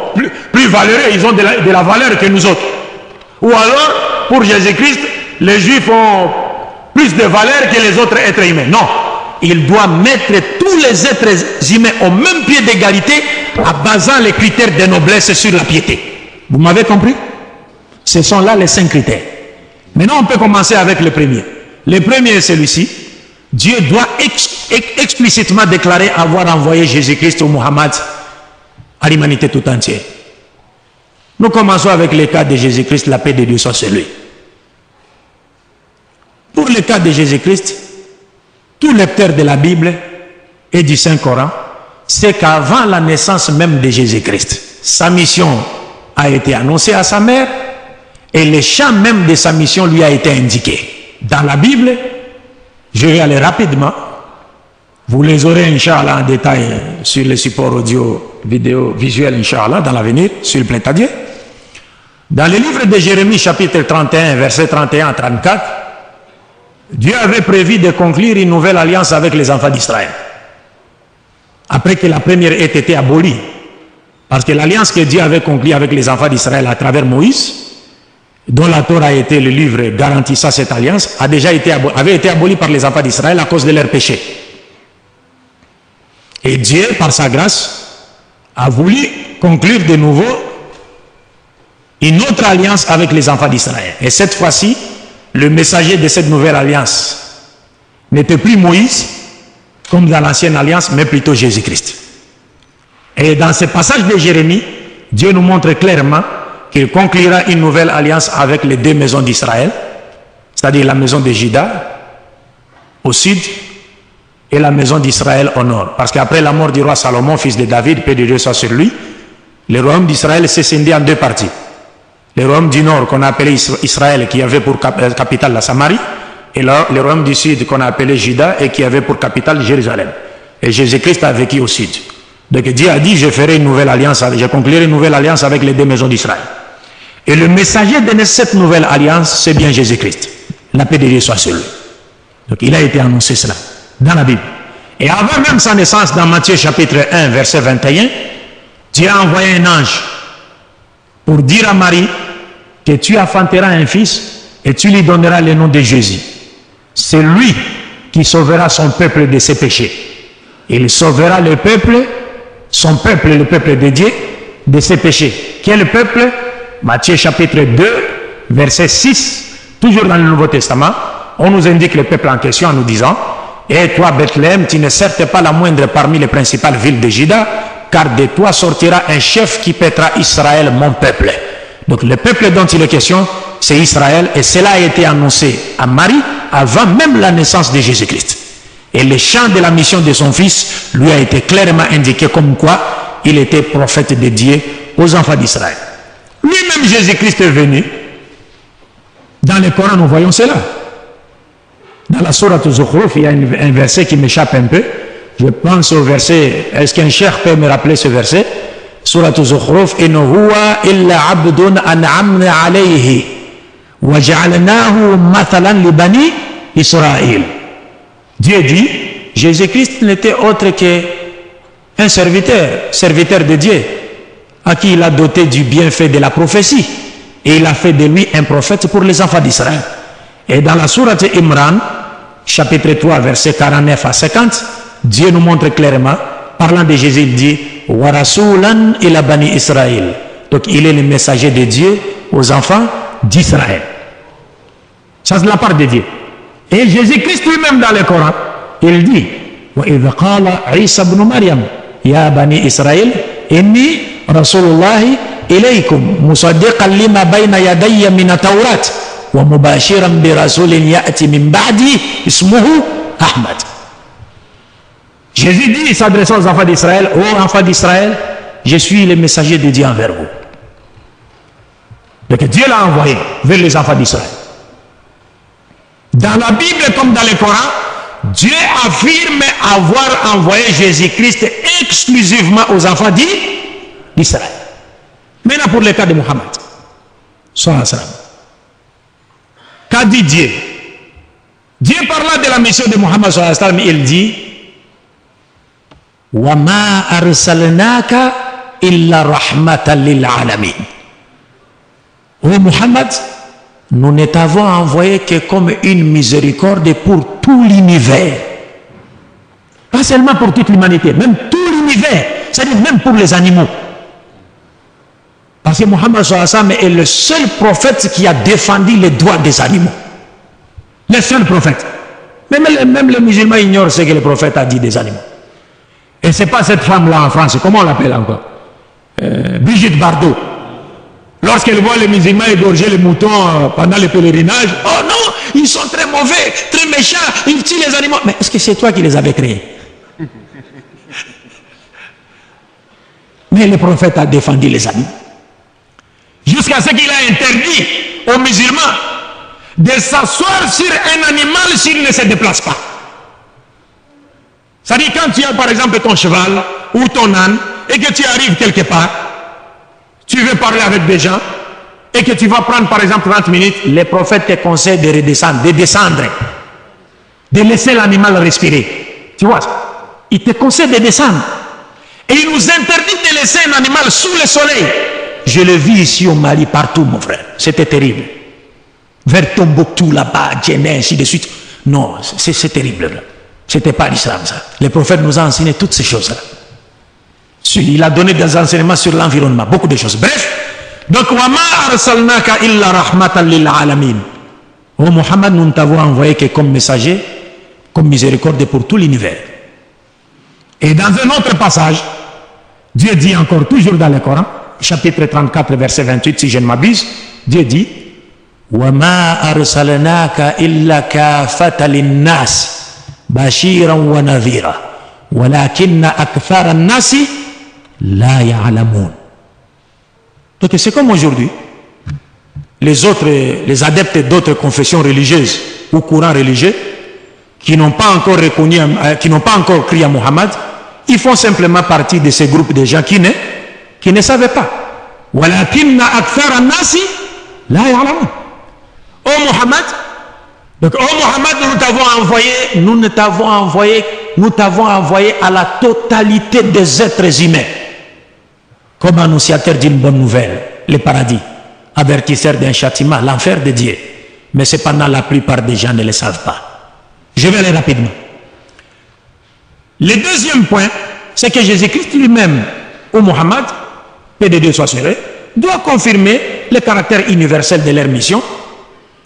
plus valeureux, ils ont de la valeur que nous autres. Ou alors, pour Jésus-Christ, les Juifs ont plus de valeur que les autres êtres humains. Non. il doit mettre tous les êtres humains au même pied d'égalité en basant les critères de noblesse sur la piété. Vous m'avez compris? Ce sont là les 5 critères. Maintenant, on peut commencer avec le premier. Le premier est celui-ci. Dieu doit explicitement déclarer avoir envoyé Jésus-Christ ou Mohammed à l'humanité tout entière. Nous commençons avec le cas de Jésus-Christ, la paix de Dieu soit sur lui. Pour le cas de Jésus-Christ, tout lecteur de la Bible et du Saint-Coran sait qu'avant la naissance même de Jésus-Christ, sa mission a été annoncée à sa mère et le champ même de sa mission lui a été indiqué. Dans la Bible, je vais aller rapidement, vous les aurez Inch'Allah en détail sur les supports audio, vidéo, visuels Inch'Allah dans l'avenir, sur le plein Dieu. Dans le livre de Jérémie chapitre 31, versets 31 à 34, Dieu avait prévu de conclure une nouvelle alliance avec les enfants d'Israël. Après que la première ait été abolie. Parce que l'alliance que Dieu avait conclue avec les enfants d'Israël à travers Moïse, dont la Torah a été le livre garantissant cette alliance, avait été abolie par les enfants d'Israël à cause de leurs péchés. Et Dieu, par sa grâce, a voulu conclure de nouveau une autre alliance avec les enfants d'Israël. Et cette fois-ci, le messager de cette nouvelle alliance n'était plus Moïse, comme dans l'ancienne alliance, mais plutôt Jésus-Christ. Et dans ce passage de Jérémie, Dieu nous montre clairement qu'il conclura une nouvelle alliance avec les 2 maisons d'Israël, c'est-à-dire la maison de Juda au sud et la maison d'Israël au nord. Parce qu'après la mort du roi Salomon, fils de David, paix de Dieu soit sur lui, le royaume d'Israël s'est scindé en 2 parties. Le royaume du nord qu'on a appelé Israël, qui avait pour capitale la Samarie, et le royaume du sud qu'on a appelé Juda et qui avait pour capitale Jérusalem. Et Jésus-Christ a vécu au sud. Donc Dieu a dit, je ferai une nouvelle alliance, je conclurai une nouvelle alliance avec les 2 maisons d'Israël. Et le messager de cette nouvelle alliance, c'est bien Jésus-Christ. La paix de Dieu soit sur lui. Donc il a été annoncé cela dans la Bible. Et avant même sa naissance, dans Matthieu chapitre 1, verset 21, Dieu a envoyé un ange pour dire à Marie que tu enfanteras un fils et tu lui donneras le nom de Jésus. C'est lui qui sauvera son peuple de ses péchés. Il sauvera le peuple, son peuple, le peuple de Dieu, de ses péchés. Quel peuple? Matthieu chapitre 2, verset 6, toujours dans le Nouveau Testament, on nous indique le peuple en question en nous disant: et toi, Bethléem, tu ne certes pas la moindre parmi les principales villes de Juda, car de toi sortira un chef qui paîtra Israël, mon peuple. Donc le peuple dont il est question, c'est Israël, et cela a été annoncé à Marie avant même la naissance de Jésus-Christ. Et le champ de la mission de son fils lui a été clairement indiqué comme quoi il était prophète de Dieu aux enfants d'Israël. Lui-même, Jésus-Christ est venu. Dans le Coran, nous voyons cela. Dans la sourate Zukhruf, il y a un verset qui m'échappe un peu. Je pense au verset, est-ce qu'un cheikh peut me rappeler ce verset? Sourate Zukhruf, in huwa illa abdun an'amna alayhi wa ja'alnahu mathalan li bani Israël. Dieu dit, Jésus-Christ n'était autre qu'un serviteur de Dieu, à qui il a doté du bienfait de la prophétie, et il a fait de lui un prophète pour les enfants d'Israël. Et dans la sourate Imran, chapitre 3, verset 49 à 50, Dieu nous montre clairement, parlant de Jésus, il dit wa rasulan ila bani Israël. Donc il est le messager de Dieu aux enfants d'Israël. Ça c'est de la part de Dieu. Et Jésus-Christ lui-même dans le Coran, il dit wa idh qala Isa ibn Maryam ya bani Israël inni rasulullahi ilaykum musaddiqan lima bayna yadayya min at-tawrat wa mubashiran bi rasulin ya'ti min ba'di ismuhu Ahmad. Jésus dit, s'adressant aux enfants d'Israël: ô enfants d'Israël, je suis le messager de Dieu envers vous. Donc Dieu l'a envoyé vers les enfants d'Israël. Dans la Bible comme dans le Coran, Dieu affirme avoir envoyé Jésus-Christ exclusivement aux enfants d'Israël. Maintenant pour le cas de Mohammed. Qu'a dit Dieu? Dieu parlant de la mission de Mohammed, il dit: wa ma arsalnaka illa rahmatan lil alamin. Ô Mohammed, nous ne t'avons envoyé que comme une miséricorde pour tout l'univers. Pas seulement pour toute l'humanité, même tout l'univers, c'est-à-dire même pour les animaux. Parce que Mohammed sallallahu alayhi wa sallam est le seul prophète qui a défendu les droits des animaux. Le seul prophète. Même les musulmans ignorent ce que le prophète a dit des animaux. Et ce n'est pas cette femme-là en France, comment on l'appelle encore, Brigitte Bardot. Lorsqu'elle voit les musulmans égorger les moutons pendant le pèlerinage, oh non, ils sont très mauvais, très méchants, ils tuent les animaux. Mais est-ce que c'est toi qui les avais créés? Mais le prophète a défendu les animaux. Jusqu'à ce qu'il a interdit aux musulmans de s'asseoir sur un animal s'il ne se déplace pas. C'est-à-dire quand tu as par exemple ton cheval ou ton âne et que tu arrives quelque part, tu veux parler avec des gens et que tu vas prendre par exemple 30 minutes, les prophètes te conseillent de redescendre, de descendre, de laisser l'animal respirer. Tu vois ça? Il te conseille de descendre. Et il nous interdit de laisser un animal sous le soleil. Je le vis ici au Mali, partout mon frère. C'était terrible. Vers Tombouctou, là-bas, Djenné, ainsi de suite. Non, c'est terrible. C'était pas l'islam ça. Le prophète nous a enseigné toutes ces choses-là. Il a donné des enseignements sur l'environnement, beaucoup de choses. Bref, donc, wa ma arsalnaka illa rahmatan lil alamin. Oh Muhammad, nous ne t'avons envoyé que comme messager, comme miséricorde pour tout l'univers. Et dans un autre passage, Dieu dit encore, toujours dans le Coran, chapitre 34, verset 28, si je ne m'abuse, Dieu dit wa ma arsalnaka illa kafatan linnas bashiran wa nadhira walakinna akthara an-nasi la ya'lamun. Donc c'est comme aujourd'hui, les adeptes d'autres confessions religieuses ou courants religieux qui n'ont pas encore reconnu, qui n'ont pas encore crié à Muhammad, ils font simplement partie de ces groupes de gens qui ne savaient pas. Walakinna akthara an-nasi la ya'lamun. Oh Muhammad, donc oh Muhammad, nous t'avons envoyé à la totalité des êtres humains comme annonciateur d'une bonne nouvelle, le paradis, avertisseur d'un châtiment, l'enfer de Dieu. Mais cependant, la plupart des gens ne le savent pas. Je vais aller rapidement. Le deuxième point, c'est que Jésus-Christ lui-même, ou Muhammad, paix de Dieu soit sur eux, doit confirmer le caractère universel de leur mission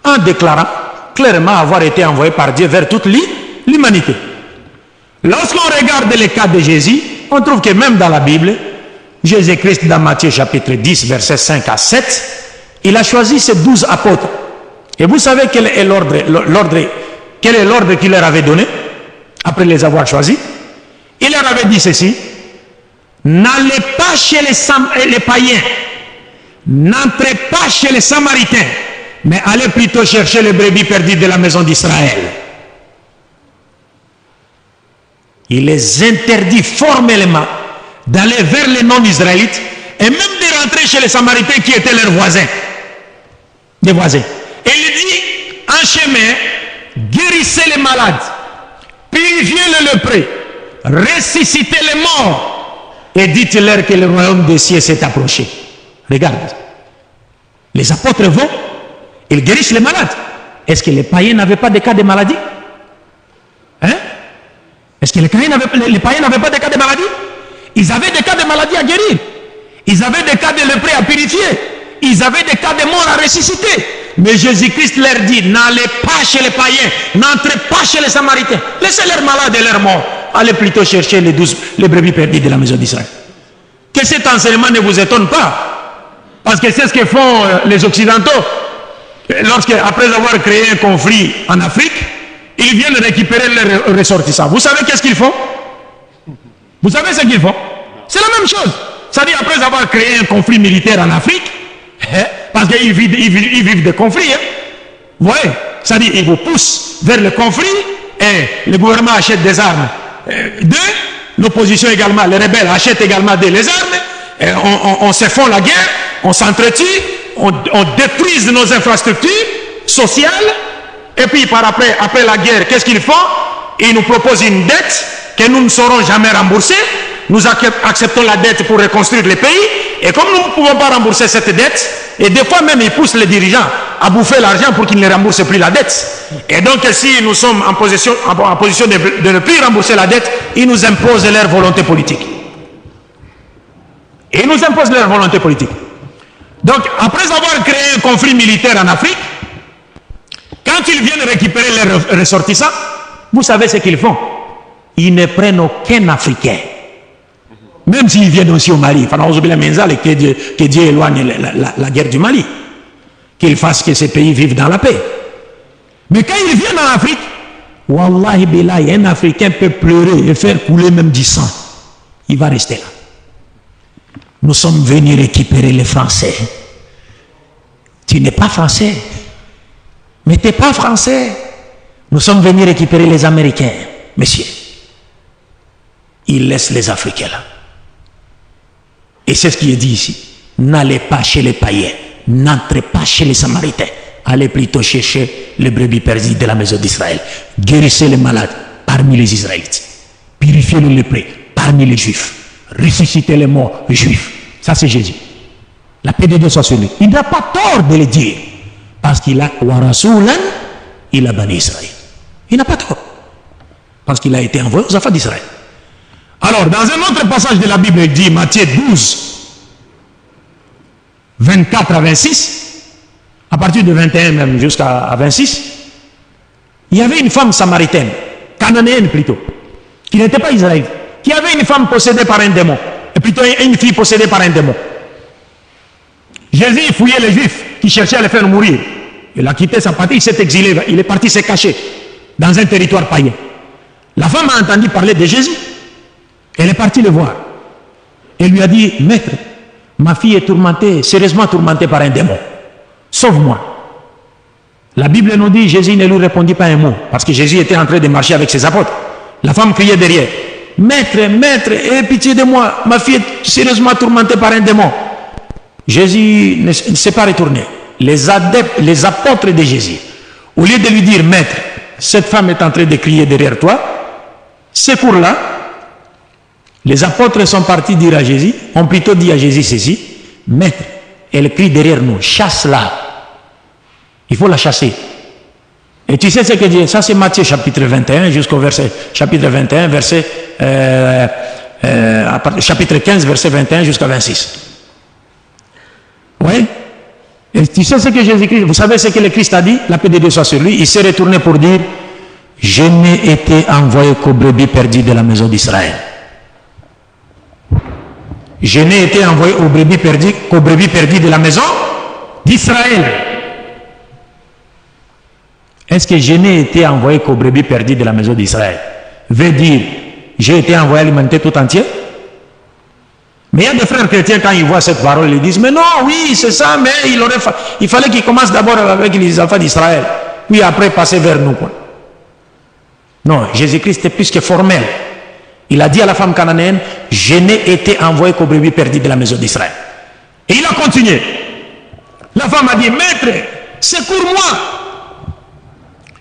en déclarant clairement avoir été envoyé par Dieu vers toute l'humanité. Lorsqu'on regarde le cas de Jésus, on trouve que même dans la Bible, Jésus-Christ dans Matthieu chapitre 10, versets 5 à 7, il a choisi ses 12 apôtres. Et vous savez quel est l'ordre qu'il leur avait donné après les avoir choisis? Il leur avait dit ceci: n'allez pas chez les païens, n'entrez pas chez les Samaritains, mais allez plutôt chercher les brebis perdues de la maison d'Israël. Il les interdit formellement d'aller vers les non-israélites et même de rentrer chez les Samaritains qui étaient leurs voisins. Des voisins. Et il dit, en chemin, guérissez les malades, purifiez les lépreux, ressuscitez les morts et dites-leur que le royaume des cieux s'est approché. Regarde. Les apôtres vont, ils guérissent les malades. Est-ce que les païens n'avaient pas de cas de maladie? Hein? Est-ce que les païens n'avaient pas de cas de maladie? Ils avaient des cas de maladie à guérir. Ils avaient des cas de lépreux à purifier. Ils avaient des cas de morts à ressusciter. Mais Jésus-Christ leur dit, n'allez pas chez les païens, n'entrez pas chez les Samaritains. Laissez leurs malades et leurs morts. Allez plutôt chercher les brebis perdues de la maison d'Israël. Que cet enseignement ne vous étonne pas. Parce que c'est ce que font les Occidentaux. Après avoir créé un conflit en Afrique, ils viennent récupérer leurs ressortissants. Vous savez qu'est-ce qu'ils font? Vous savez ce qu'ils font? C'est la même chose. C'est-à-dire, après avoir créé un conflit militaire en Afrique, parce qu'ils vivent des conflits, vous voyez, c'est-à-dire, ils vous poussent vers le conflit et le gouvernement achète des armes d'eux, l'opposition également, les rebelles achètent également les armes, et on se font la guerre, on s'entretue, on détruise nos infrastructures sociales, et puis après la guerre, qu'est-ce qu'ils font? Ils nous proposent une dette que nous ne saurons jamais rembourser. Nous acceptons la dette pour reconstruire le pays, et comme nous ne pouvons pas rembourser cette dette, Et des fois même, ils poussent les dirigeants à bouffer l'argent pour qu'ils ne remboursent plus la dette. Et donc, si nous sommes en position de ne plus rembourser la dette, ils nous imposent leur volonté politique. Et ils nous imposent leur volonté politique. Donc, après avoir créé un conflit militaire en Afrique, quand ils viennent récupérer leurs ressortissants, vous savez ce qu'ils font? Ils ne prennent aucun Africain. Même s'ils viennent aussi au Mali. Que Dieu éloigne la guerre du Mali. Qu'il fasse que ces pays vivent dans la paix. Mais quand ils viennent en Afrique, Wallahi Billahi, un Africain peut pleurer et faire couler même du sang. Il va rester là. Nous sommes venus récupérer les Français. Tu n'es pas français. Mais tu n'es pas français. Nous sommes venus récupérer les Américains. Messieurs, ils laissent les Africains là. Et c'est ce qui est dit ici. N'allez pas chez les païens. N'entrez pas chez les Samaritains. Allez plutôt chercher les brebis perdues de la maison d'Israël. Guérissez les malades parmi les Israélites. Purifiez les lépreux parmi les Juifs. Ressuscitez les morts juifs. Ça c'est Jésus. La paix de Dieu soit sur lui. Il n'a pas tort de le dire. Parce qu'il a Warasoulan, il a banni Israël. Il n'a pas tort. Parce qu'il a été envoyé aux enfants d'Israël. Alors, dans un autre passage de la Bible, il dit, Matthieu 12, 24 à 26, à partir de 21 même jusqu'à 26, il y avait une femme samaritaine, cananéenne plutôt, qui n'était pas israélite, qui avait une femme possédée par un démon, et plutôt une fille possédée par un démon. Jésus fouillait les Juifs qui cherchaient à les faire mourir. Il a quitté sa patrie, il s'est exilé, il est parti se cacher dans un territoire païen. La femme a entendu parler de Jésus. Elle est partie le voir. Elle lui a dit, maître, ma fille est tourmentée, sérieusement tourmentée par un démon. Sauve-moi. La Bible nous dit, Jésus ne lui répondit pas un mot, parce que Jésus était en train de marcher avec ses apôtres. La femme criait derrière, maître, maître, aie pitié de moi, ma fille est sérieusement tourmentée par un démon. Jésus ne s'est pas retourné. Les apôtres de Jésus, au lieu de lui dire, maître, cette femme est en train de crier derrière toi, secours-la. Les apôtres sont partis dire à Jésus, ont plutôt dit à Jésus ceci, maître, elle crie derrière nous, chasse-la. Il faut la chasser. Et tu sais ce que dit, ça c'est Matthieu chapitre 21 jusqu'au verset, chapitre 21, verset, chapitre 15, verset 21 jusqu'à 26. Oui. Et tu sais ce que Jésus-Christ, vous savez ce que le Christ a dit, la paix de Dieu soit sur lui, il s'est retourné pour dire, je n'ai été envoyé qu'aux brebis perdues de la maison d'Israël. Je n'ai été envoyé qu'aux brebis perdues de la maison d'Israël. Est-ce que je n'ai été envoyé qu'aux brebis perdues de la maison d'Israël veut dire, j'ai été envoyé alimenter tout entier? Mais il y a des frères chrétiens, quand ils voient cette parole, ils disent, mais non, oui, c'est ça, mais il fallait qu'ils commencent d'abord avec les enfants d'Israël, puis après passer vers nous, quoi. Non, Jésus-Christ est plus que formel. Il a dit à la femme cananéenne, je n'ai été envoyé qu'aux brebis perdues de la maison d'Israël. Et il a continué. La femme a dit, maître, secours-moi.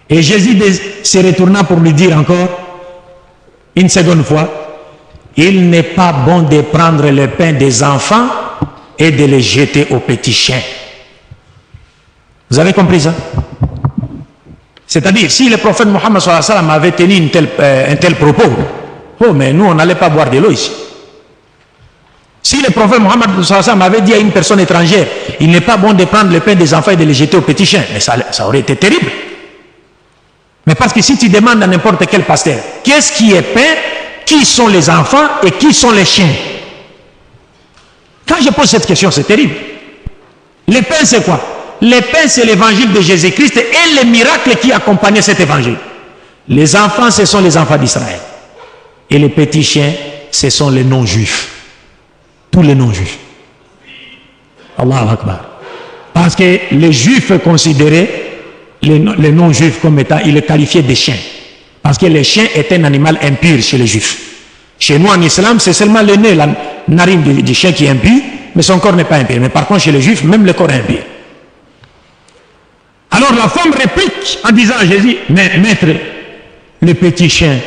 Et Jésus se retourna pour lui dire encore, une seconde fois, il n'est pas bon de prendre le pain des enfants et de les jeter aux petits chiens. Vous avez compris ça? C'est-à-dire, si le prophète Mohammed sallallahu alayhi wa sallam avait tenu un tel propos, oh, mais nous, on n'allait pas boire de l'eau ici. Si le prophète Mohammed sallallahu alayhi wa sallam avait dit à une personne étrangère, il n'est pas bon de prendre le pain des enfants et de les jeter aux petits chiens, mais ça aurait été terrible. Mais parce que si tu demandes à n'importe quel pasteur, qu'est-ce qui est pain, qui sont les enfants et qui sont les chiens? Quand je pose cette question, c'est terrible. Le pain, c'est quoi? Le pain, c'est l'évangile de Jésus-Christ et les miracles qui accompagnaient cet évangile. Les enfants, ce sont les enfants d'Israël. Et les petits chiens, ce sont les non-juifs. Tous les non-juifs. Allahu Akbar. Parce que les juifs considéraient les non-juifs comme étant, ils les qualifiaient de chiens. Parce que le chien est un animal impur chez les juifs. Chez nous en islam, c'est seulement le nez, la narine du chien qui est impur, mais son corps n'est pas impur. Mais par contre, chez les juifs, même le corps est impur. Alors la femme réplique en disant à Jésus, mais maître, les petits chiens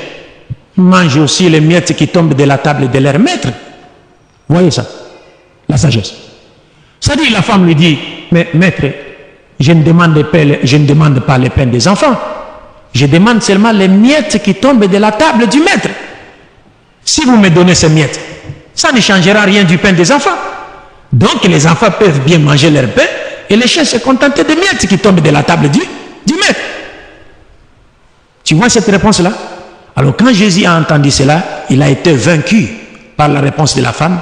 mangent aussi les miettes qui tombent de la table de leur maître. Voyez ça, la sagesse. Ça dit, la femme lui dit, mais maître, je ne demande pas les pains des enfants. Je demande seulement les miettes qui tombent de la table du maître. Si vous me donnez ces miettes, ça ne changera rien du pain des enfants. Donc les enfants peuvent bien manger leur pain et les chiens se contenter des miettes qui tombent de la table du maître. Tu vois cette réponse-là? Alors quand Jésus a entendu cela, il a été vaincu par la réponse de la femme,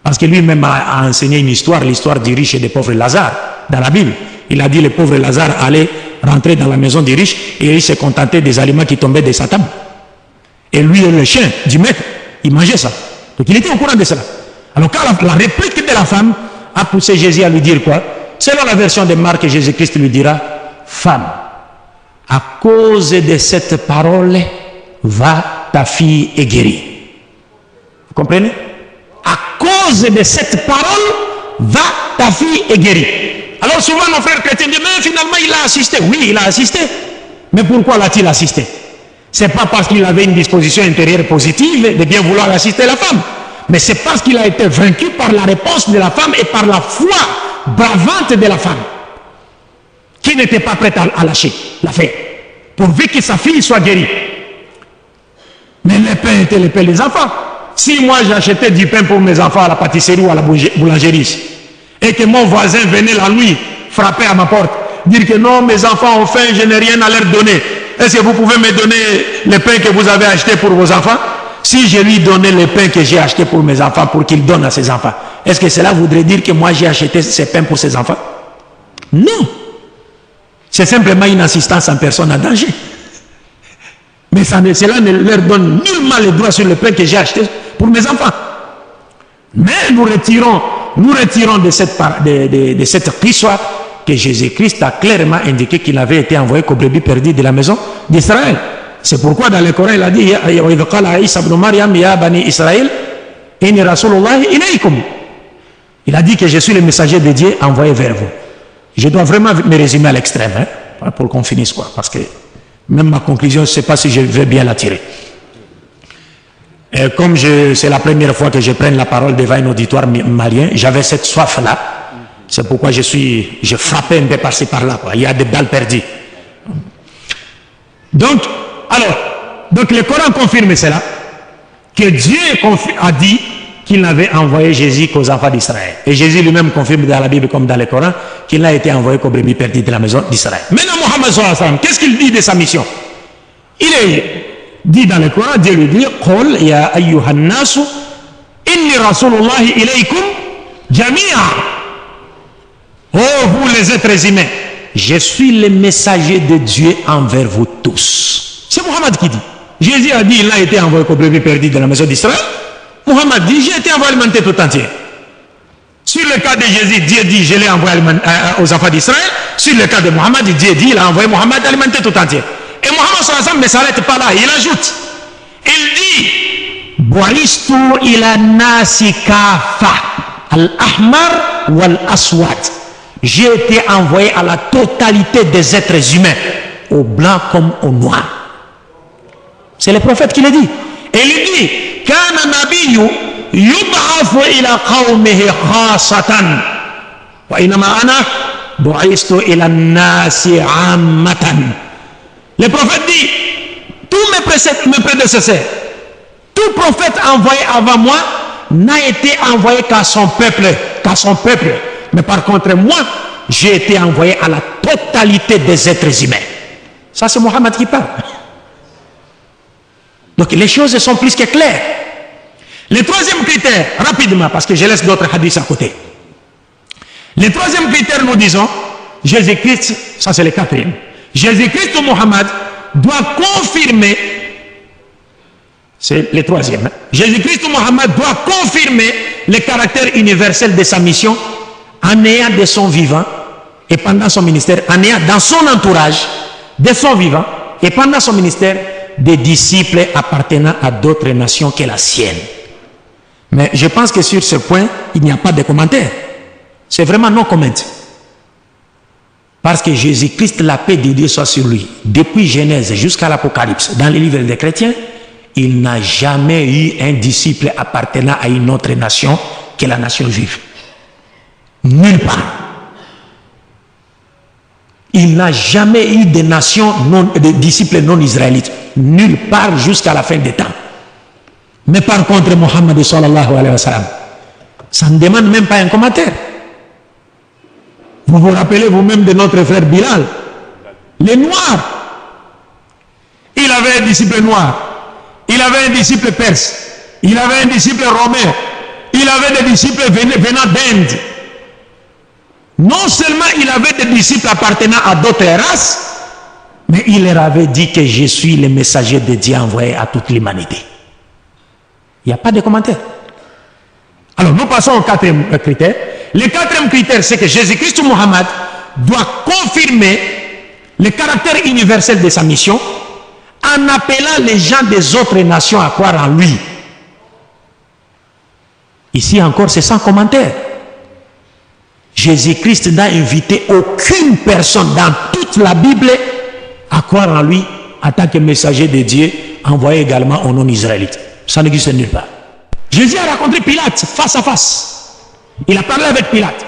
parce que lui-même a enseigné une histoire, l'histoire du riche et des pauvres Lazare, dans la Bible. Il a dit le pauvre Lazare allait rentrer dans la maison du riche et il se contentait des aliments qui tombaient de sa table. Et lui, le chien du maître, il mangeait ça. Donc il était au courant de cela. Alors quand la réplique de la femme a poussé Jésus à lui dire quoi? Selon la version de Marc, Jésus-Christ lui dira, femme, à cause de cette parole, va, ta fille est guérie. Vous comprenez? À cause de cette parole, va, ta fille est guérie. Alors souvent nos frères chrétiens disent, mais finalement il a assisté. Oui, il a assisté. Mais pourquoi l'a-t-il assisté? C'est pas parce qu'il avait une disposition intérieure positive de bien vouloir assister la femme. Mais c'est parce qu'il a été vaincu par la réponse de la femme et par la foi bravante de la femme, qui n'était pas prête à lâcher l'affaire, pourvu que sa fille soit guérie. Mais les pains étaient les pains des enfants. Si moi j'achetais du pain pour mes enfants à la pâtisserie ou à la boulangerie, et que mon voisin venait la nuit frapper à ma porte, dire que non, mes enfants ont faim, je n'ai rien à leur donner, est-ce que vous pouvez me donner le pain que vous avez acheté pour vos enfants? Si je lui donnais le pain que j'ai acheté pour mes enfants, pour qu'il donne à ses enfants, est-ce que cela voudrait dire que moi j'ai acheté ces pains pour ses enfants? Non. C'est simplement une assistance en personne en danger. Mais cela ne leur donne nullement le droit sur le pain que j'ai acheté pour mes enfants. Mais nous retirons de cette histoire que Jésus-Christ a clairement indiqué qu'il avait été envoyé qu'aux brebis perdues de la maison d'Israël. C'est pourquoi dans le Coran il a dit, il a dit que je suis le messager de Dieu envoyé vers vous. Je dois vraiment me résumer à l'extrême, hein, pour qu'on finisse quoi, parce que même ma conclusion, je ne sais pas si je vais bien la tirer. Et comme c'est la première fois que je prenne la parole devant un auditoire malien, j'avais cette soif-là. C'est pourquoi je frappais un peu par-ci par-là. Il y a des balles perdues. Donc le Coran confirme cela, que Dieu a dit qu'il n'avait envoyé Jésus qu'aux enfants d'Israël. Et Jésus lui-même confirme dans la Bible comme dans le Coran qu'il n'a été envoyé qu'aux brebis perdues de la maison d'Israël. Maintenant, Mohammed sallallahu alayhi wa sallam, qu'est-ce qu'il dit de sa mission? Il est dit dans le Coran, Dieu lui dit, Qul ya ayyuhan nasu inni rasulullahi ilaykum jami'a. Oh, vous les êtres humains, je suis le messager de Dieu envers vous tous. C'est Mohammed qui dit. Jésus a dit, il a été envoyé qu'aux brebis perdues de la maison d'Israël. Mohammed dit, j'ai été envoyé alimenter tout entier. Sur le cas de Jésus, Dieu dit, je l'ai envoyé aux enfants d'Israël. Sur le cas de Mohammed, Dieu dit, il a envoyé Mohammed alimenter tout entier. Et Mohammed sallallahu alayhi wa sallam ne s'arrête pas là, il ajoute, il dit, Bu'istu ila nasi kafa, al-ahmar wal-aswad. J'ai été envoyé à la totalité des êtres humains, aux blancs comme aux noirs. C'est le prophète qui le dit. Et il dit, Kana nabiyyu yub'athu ila qawmihi khasatan wa inama ana bu'istu ila nasi ammatan. Le prophète dit, tous mes prédécesseurs, tout prophète envoyé avant moi n'a été envoyé qu'à son peuple, mais par contre moi j'ai été envoyé à la totalité des êtres humains. Ça c'est Mohammed qui parle. Donc les choses sont plus que claires. Le troisième critère, rapidement, parce que je laisse d'autres hadiths à côté. Le troisième critère, nous disons, Jésus-Christ, ça c'est le quatrième. Jésus-Christ ou Mohammed doit confirmer, c'est le troisième, Jésus-Christ ou Mohammed doit confirmer le caractère universel de sa mission en ayant de son vivant et pendant son ministère, en ayant dans son entourage de son vivant et pendant son ministère des disciples appartenant à d'autres nations que la sienne. Mais je pense que sur ce point, il n'y a pas de commentaire. C'est vraiment non comment. Parce que Jésus-Christ, la paix de Dieu soit sur lui. Depuis Genèse jusqu'à l'Apocalypse, dans les livres des chrétiens, il n'a jamais eu un disciple appartenant à une autre nation que la nation juive. Nulle part. il n'a jamais eu de de disciples non israélites. Nulle part jusqu'à la fin des temps. Mais par contre, Mohammed sallallahu alayhi wa sallam, ça ne demande même pas un commentaire. Vous vous rappelez vous-même de notre frère Bilal, les Noirs. Il avait un disciple noir, il avait un disciple perse, il avait un disciple romain, il avait des disciples venant d'Inde. Non seulement il avait des disciples appartenant à d'autres races, mais il leur avait dit que je suis le messager de Dieu envoyé à toute l'humanité. Il n'y a pas de commentaire. Alors nous passons au quatrième critère. Le quatrième critère, c'est que Jésus-Christ ou Mohammed doit confirmer le caractère universel de sa mission en appelant les gens des autres nations à croire en lui. Ici encore, c'est sans commentaire. Jésus-Christ n'a invité aucune personne dans toute la Bible à croire en lui en tant que messager de Dieu, envoyé également aux non-israélites. Ça n'existe nulle part. Jésus a rencontré Pilate face à face. Il a parlé avec Pilate.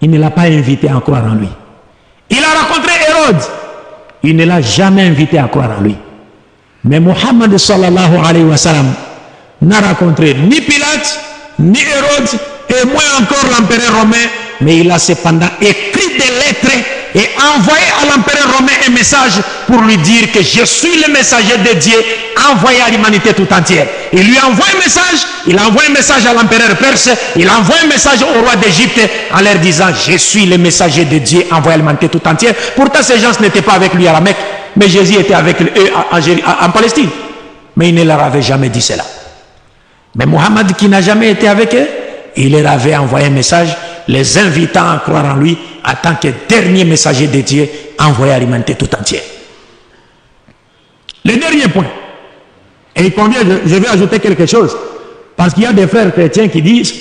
Il ne l'a pas invité à croire en lui. Il a rencontré Hérode. Il ne l'a jamais invité à croire en lui. Mais Mohammed sallallahu alayhi wa sallam n'a rencontré ni Pilate, ni Hérode, et moins encore l'empereur romain, mais il a cependant écrit des lettres et envoyé à l'empereur romain un message pour lui dire que je suis le messager de Dieu envoyé à l'humanité tout entière. Il lui envoie un message, il envoie un message à l'empereur perse, il envoie un message au roi d'Égypte en leur disant je suis le messager de Dieu envoyé à l'humanité tout entière. Pourtant ces gens n'étaient pas avec lui à la Mecque, mais Jésus était avec eux en Palestine. Mais il ne leur avait jamais dit cela. Mais Mohammed qui n'a jamais été avec eux, il leur avait envoyé un message les invitant à croire en lui en tant que dernier messager de Dieu envoyé à l'humanité tout entière. Le dernier point, et il convient, je vais ajouter quelque chose, parce qu'il y a des frères chrétiens qui disent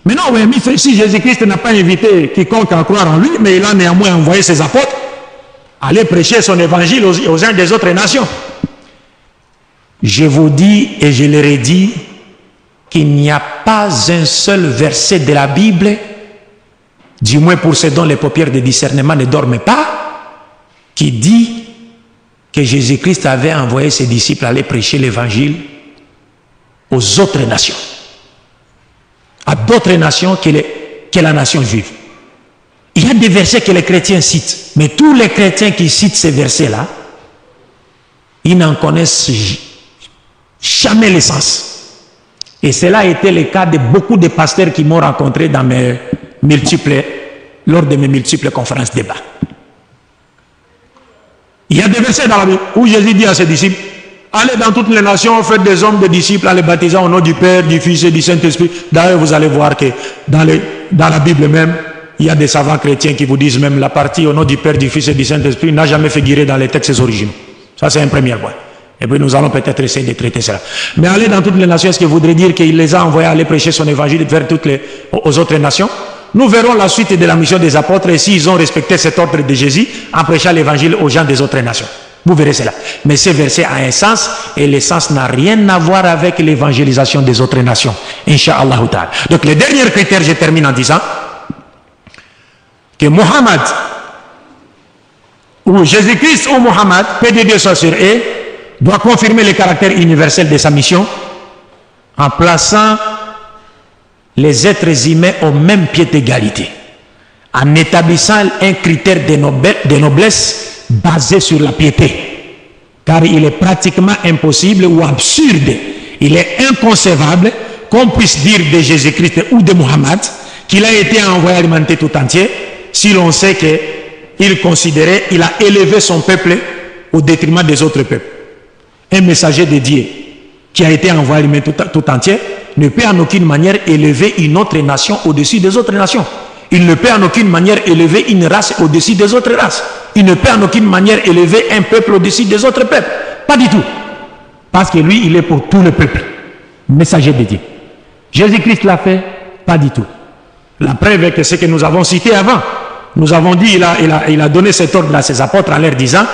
mais non, mais si Jésus-Christ n'a pas invité quiconque à croire en lui, mais il a néanmoins envoyé ses apôtres aller prêcher son évangile aux uns des autres nations. Je vous dis et je leur ai dit qu'il n'y a pas un seul verset de la Bible, du moins pour ceux dont les paupières de discernement ne dorment pas, qui dit que Jésus-Christ avait envoyé ses disciples aller prêcher l'évangile aux autres nations, à d'autres nations que la nation juive. Il y a des versets que les chrétiens citent, mais tous les chrétiens qui citent ces versets-là, ils n'en connaissent jamais le sens. Et cela a été le cas de beaucoup de pasteurs qui m'ont rencontré lors de mes multiples conférences débats. Il y a des versets dans la Bible où Jésus dit à ses disciples allez dans toutes les nations, faites des hommes de disciples en les baptisant au nom du Père, du Fils et du Saint-Esprit. D'ailleurs, vous allez voir que dans la Bible même, il y a des savants chrétiens qui vous disent même la partie au nom du Père, du Fils et du Saint-Esprit n'a jamais figuré dans les textes originaux. Ça, c'est un premier point. Et puis nous allons peut-être essayer de traiter cela. Mais aller dans toutes les nations, est-ce que voudrait dire qu'il les a envoyés à aller prêcher son évangile vers aux autres nations? Nous verrons la suite de la mission des apôtres et s'ils ont respecté cet ordre de Jésus en prêchant l'évangile aux gens des autres nations. Vous verrez cela. Mais ce verset a un sens et le sens n'a rien à voir avec l'évangélisation des autres nations. Inch'Allah ta'ala. Donc le dernier critère, je termine en disant que Mohammed, ou Jésus-Christ ou Mohammed, paix de Dieu soit sur eux, doit confirmer le caractère universel de sa mission en plaçant les êtres humains au même pied d'égalité, en établissant un critère de noblesse basé sur la piété. Car il est pratiquement impossible ou absurde, il est inconcevable qu'on puisse dire de Jésus-Christ ou de Mohammed qu'il a été envoyé à l'humanité tout entière si l'on sait qu'il a élevé son peuple au détriment des autres peuples. Un messager de Dieu qui a été envoyé à l'humanité tout entière ne peut en aucune manière élever une autre nation au-dessus des autres nations. Il ne peut en aucune manière élever une race au-dessus des autres races. Il ne peut en aucune manière élever un peuple au-dessus des autres peuples. Pas du tout. Parce que lui, il est pour tout le peuple. Messager de Dieu. Jésus-Christ l'a fait? Pas du tout. La preuve est que ce que nous avons cité avant. Nous avons dit, il a donné cet ordre à ses apôtres en leur disant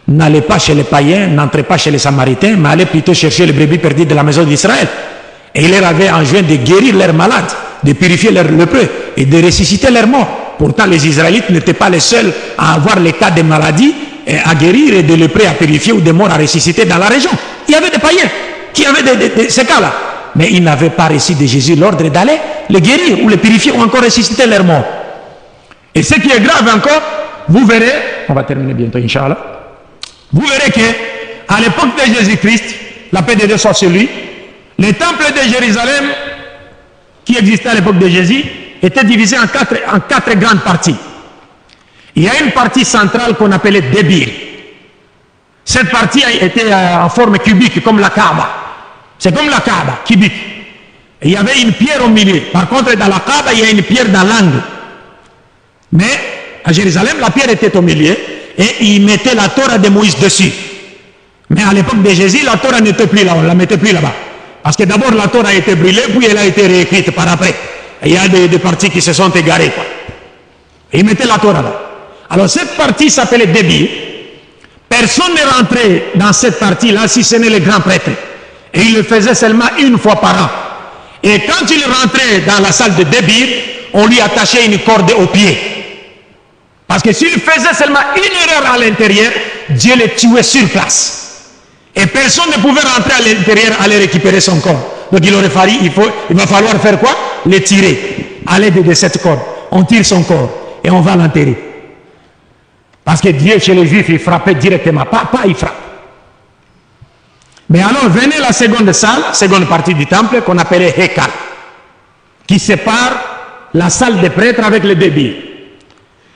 n'allez pas chez les païens, n'entrez pas chez les samaritains, mais allez plutôt chercher les brebis perdues de la maison d'Israël. Et il leur avait enjoint de guérir leurs malades, de purifier leurs lépreux et de ressusciter leurs morts. Pourtant, les Israélites n'étaient pas les seuls à avoir les cas de maladies à guérir et de lépreux à purifier ou des morts à ressusciter dans la région. Il y avait des païens qui avaient ces cas-là. Mais ils n'avaient pas reçu de Jésus l'ordre d'aller les guérir ou les purifier ou encore ressusciter leurs morts. Et ce qui est grave encore, vous verrez, on va terminer bientôt, Inch'Allah, vous verrez qu'à l'époque de Jésus-Christ, la paix de Dieu soit sur lui, les temples de Jérusalem, qui existaient à l'époque de Jésus, étaient divisés en quatre grandes parties. Il y a une partie centrale qu'on appelait Débir. Cette partie était en forme cubique, comme la Kaaba. C'est comme la Kaaba, cubique. Et il y avait une pierre au milieu. Par contre, dans la Kaaba, il y a une pierre dans l'angle. Mais à Jérusalem, la pierre était au milieu et ils mettaient la Torah de Moïse dessus. Mais à l'époque de Jésus, la Torah n'était plus là, on ne la mettait plus là-bas. Parce que d'abord, la Torah a été brûlée, puis elle a été réécrite par après. Et il y a des parties qui se sont égarées, quoi. Et ils mettaient la Torah là. Alors cette partie s'appelait Débir. Personne n'est rentré dans cette partie-là si ce n'est les grands prêtres. Et il le faisait seulement une fois par an. Et quand il rentrait dans la salle de Débir, on lui attachait une corde au pied. Parce que s'il faisait seulement une erreur à l'intérieur, Dieu le tuait sur place. Et personne ne pouvait rentrer à l'intérieur aller récupérer son corps. Donc il va falloir faire quoi? Le tirer à l'aide de cette corde. On tire son corps et on va l'enterrer. Parce que Dieu, chez les Juifs, il frappait directement. Pas il frappe. Mais alors venait la seconde salle, seconde partie du temple qu'on appelait Hekal, qui sépare la salle des prêtres avec le Débir.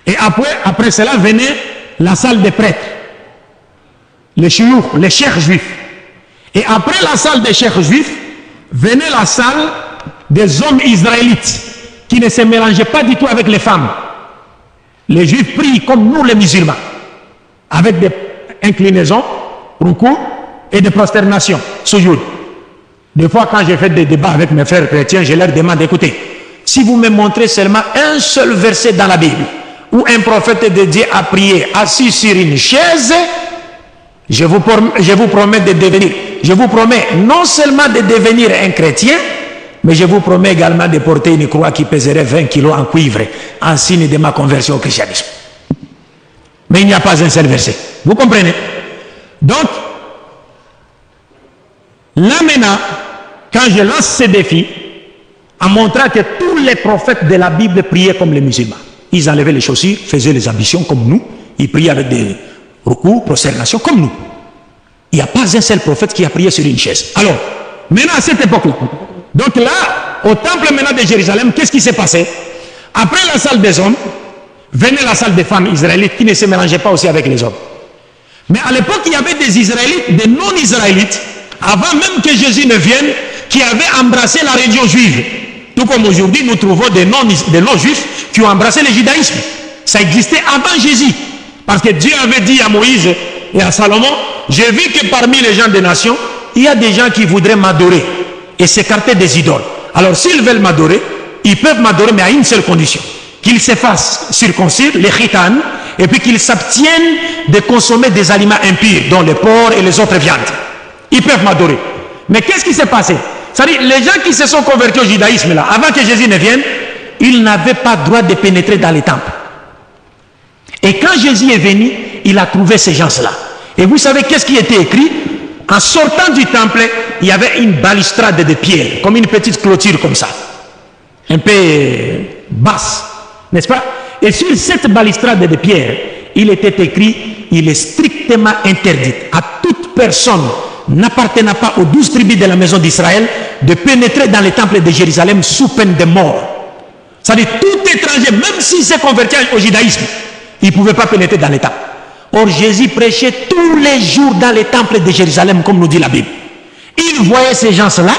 Et après cela venait la salle des prêtres, les chouyouk, les cheikhs juifs. Et après la salle des cheikhs juifs, venait la salle des hommes israélites, qui ne se mélangeaient pas du tout avec les femmes. Les juifs prient comme nous les musulmans, avec des inclinaisons, rukou, et des prosternations, soujoud. Des fois, quand j'ai fait des débats avec mes frères chrétiens, je leur demande, écoutez, si vous me montrez seulement un seul verset dans la Bible, où un prophète de Dieu a prié assis sur une chaise, je vous promets de devenir, je vous promets non seulement de devenir un chrétien, mais je vous promets également de porter une croix qui pèserait 20 kilos en cuivre, en signe de ma conversion au christianisme. Mais il n'y a pas un seul verset. Vous comprenez? Donc, là maintenant, quand je lance ce défi, en montrant que tous les prophètes de la Bible priaient comme les musulmans. Ils enlevaient les chaussures, faisaient les ambitions comme nous, ils priaient avec des recours, prosternations comme nous. Il n'y a pas un seul prophète qui a prié sur une chaise. Alors, maintenant à cette époque-là, donc là, au temple maintenant de Jérusalem, qu'est-ce qui s'est passé? Après la salle des hommes, venait la salle des femmes israélites qui ne se mélangeaient pas aussi avec les hommes. Mais à l'époque, il y avait des Israélites, des non-Israélites, avant même que Jésus ne vienne, qui avaient embrassé la religion juive. Tout comme aujourd'hui, nous trouvons des non-juifs qui ont embrassé le judaïsme. Ça existait avant Jésus. Parce que Dieu avait dit à Moïse et à Salomon, j'ai vu que parmi les gens des nations, il y a des gens qui voudraient m'adorer et s'écarter des idoles. Alors s'ils veulent m'adorer, ils peuvent m'adorer, mais à une seule condition. Qu'ils se fassent circoncire, les chitanes, et puis qu'ils s'abstiennent de consommer des aliments impurs, dont les porcs et les autres viandes. Ils peuvent m'adorer. Mais qu'est-ce qui s'est passé? C'est-à-dire, les gens qui se sont convertis au judaïsme, là, avant que Jésus ne vienne, ils n'avaient pas droit de pénétrer dans les temples. Et quand Jésus est venu, il a trouvé ces gens-là. Et vous savez qu'est-ce qui était écrit? En sortant du temple, il y avait une balustrade de pierre, comme une petite clôture comme ça. Un peu basse, n'est-ce pas? Et sur cette balustrade de pierre, il était écrit, il est strictement interdit à toute personne n'appartenant pas aux 12 tribus de la maison d'Israël de pénétrer dans les temples de Jérusalem sous peine de mort. C'est-à-dire tout étranger, même s'il s'est converti au judaïsme, il ne pouvait pas pénétrer dans les temples. Or Jésus prêchait tous les jours dans les temples de Jérusalem, comme nous dit la Bible. Il voyait ces gens-là,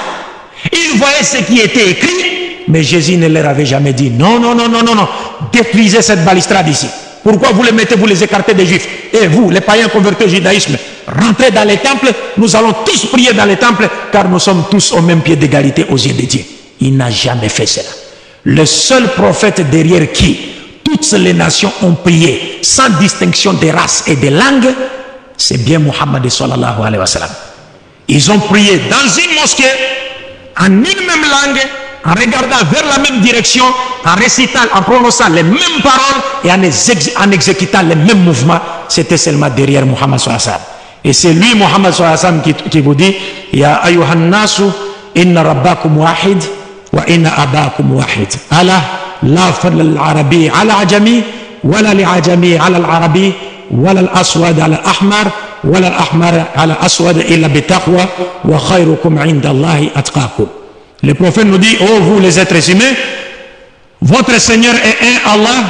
il voyait ce qui était écrit, mais Jésus ne leur avait jamais dit non, non, non, non, non, non, détruisez cette balustrade ici. Pourquoi vous les mettez, vous les écartez des juifs? Et vous, les païens convertis au judaïsme, rentrez dans les temples, nous allons tous prier dans les temples, car nous sommes tous au même pied d'égalité aux yeux de Dieu. Il n'a jamais fait cela. Le seul prophète derrière qui toutes les nations ont prié, sans distinction de race et de langue, c'est bien Muhammad sallallahu alayhi wa sallam. Ils ont prié dans une mosquée, en une même langue, en regardant vers la même direction, en récitant, en prononçant les mêmes paroles et en exécutant les mêmes mouvements. C'était seulement derrière Muhammad sallallahu alayhi wa sallam. Et c'est lui, Muhammad sallallahu alayhi wa sallam, qui vous dit Ya ayyuhan nasu, inna rabbakum wahid, wa inna abakum wahid. Allah, la fadl al-arabi ala ajami, wala li-ajami ala al-arabi, wala al-aswad ala al-ahmar, wala al-ahmar ala al-aswad illa bitaqwa, wa khayrukum inda Allahi atqakum. Le prophète nous dit, oh vous les êtres humains, votre Seigneur est un Allah,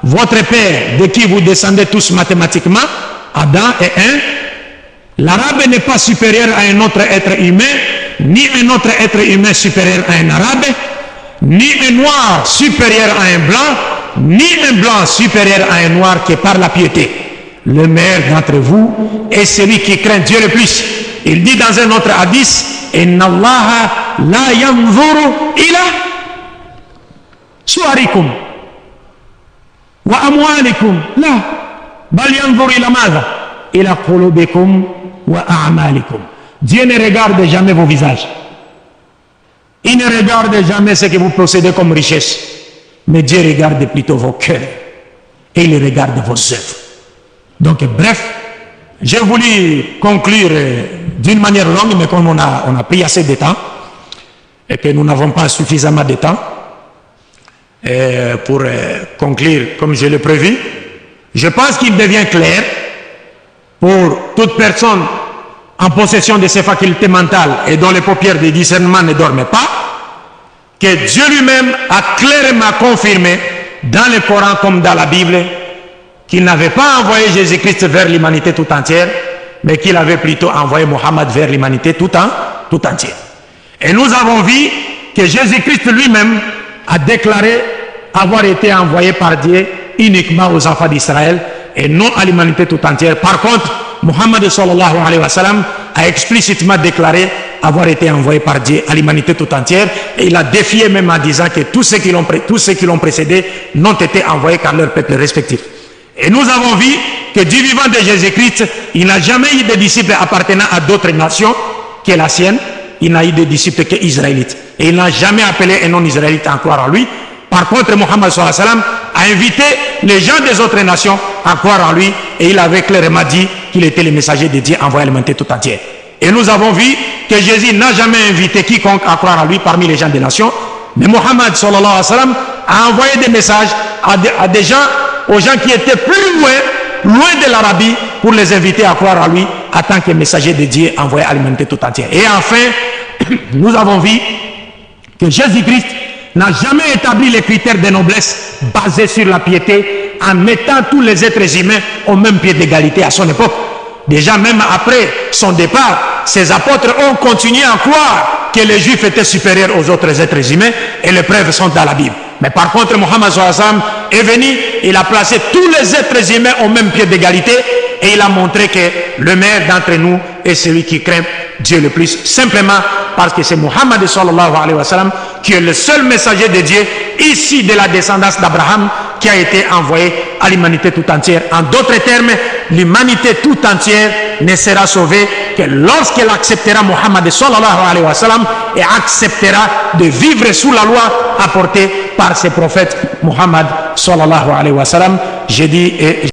votre Père, de qui vous descendez tous mathématiquement, Adam est un. L'arabe n'est pas supérieur à un autre être humain, ni un autre être humain supérieur à un arabe, ni un noir supérieur à un blanc, ni un blanc supérieur à un noir qui est par la piété. Le meilleur d'entre vous est celui qui craint Dieu le plus. Il dit dans un autre hadith, Inna Allah la yanzuru ila suarikum wa amwalikum la bal yanzuru ila madha ila qulubikum wa a'malikum. Dieu ne regarde jamais vos visages. Il ne regarde jamais ce que vous possédez comme richesse. Mais Dieu regarde plutôt vos cœurs. Et il regarde vos œuvres. Donc bref, j'ai voulu conclure d'une manière longue, mais comme on a pris assez de temps, et que nous n'avons pas suffisamment de temps, pour conclure comme je l'ai prévu, je pense qu'il devient clair pour toute personne en possession de ses facultés mentales et dont les paupières de discernement ne dorment pas, que Dieu lui-même a clairement confirmé dans le Coran comme dans la Bible qu'il n'avait pas envoyé Jésus-Christ vers l'humanité tout entière, mais qu'il avait plutôt envoyé Mohammed vers l'humanité tout entière. Et nous avons vu que Jésus-Christ lui-même a déclaré avoir été envoyé par Dieu uniquement aux enfants d'Israël et non à l'humanité tout entière. Par contre, Mohammed sallallahu alayhi wa sallam a explicitement déclaré avoir été envoyé par Dieu à l'humanité tout entière, et il a défié même en disant que tous ceux qui l'ont précédé n'ont été envoyés qu'à leur peuple respectif. Et nous avons vu que du vivant de Jésus-Christ, il n'a jamais eu de disciples appartenant à d'autres nations que la sienne. Il n'a eu de disciples qu'israélites. Et il n'a jamais appelé un non-israélite à croire en lui. Par contre, Mohammed sallallahu alayhi wa sallam a invité les gens des autres nations à croire en lui, et il avait clairement dit qu'il était le messager de Dieu envoyé à l'humanité tout entière. Et nous avons vu que Jésus n'a jamais invité quiconque à croire en lui parmi les gens des nations, mais Mohammed sallallahu alayhi wa sallam a envoyé des messages à des gens, aux gens qui étaient plus loin de l'Arabie, pour les inviter à croire en lui en tant que messager de Dieu envoyé à l'humanité tout entière. Et enfin, nous avons vu que Jésus-Christ n'a jamais établi les critères de noblesse basés sur la piété en mettant tous les êtres humains au même pied d'égalité à son époque. Déjà, même après son départ, ses apôtres ont continué à croire que les Juifs étaient supérieurs aux autres êtres humains, et les preuves sont dans la Bible. Mais par contre, Mohammed sallallahu alayhi wa sallam est venu, il a placé tous les êtres humains au même pied d'égalité, et il a montré que le meilleur d'entre nous est celui qui craint Dieu le plus, simplement parce que c'est Mohammed sallallahu alayhi wa sallam qui est le seul messager de Dieu ici de la descendance d'Abraham, qui a été envoyé à l'humanité tout entière. En d'autres termes, l'humanité tout entière ne sera sauvée que lorsqu'elle acceptera Mohammed sallallahu alayhi wa sallam et acceptera de vivre sous la loi apportée par ses prophètes Mohammed sallallahu alayhi wa sallam. J'ai dit et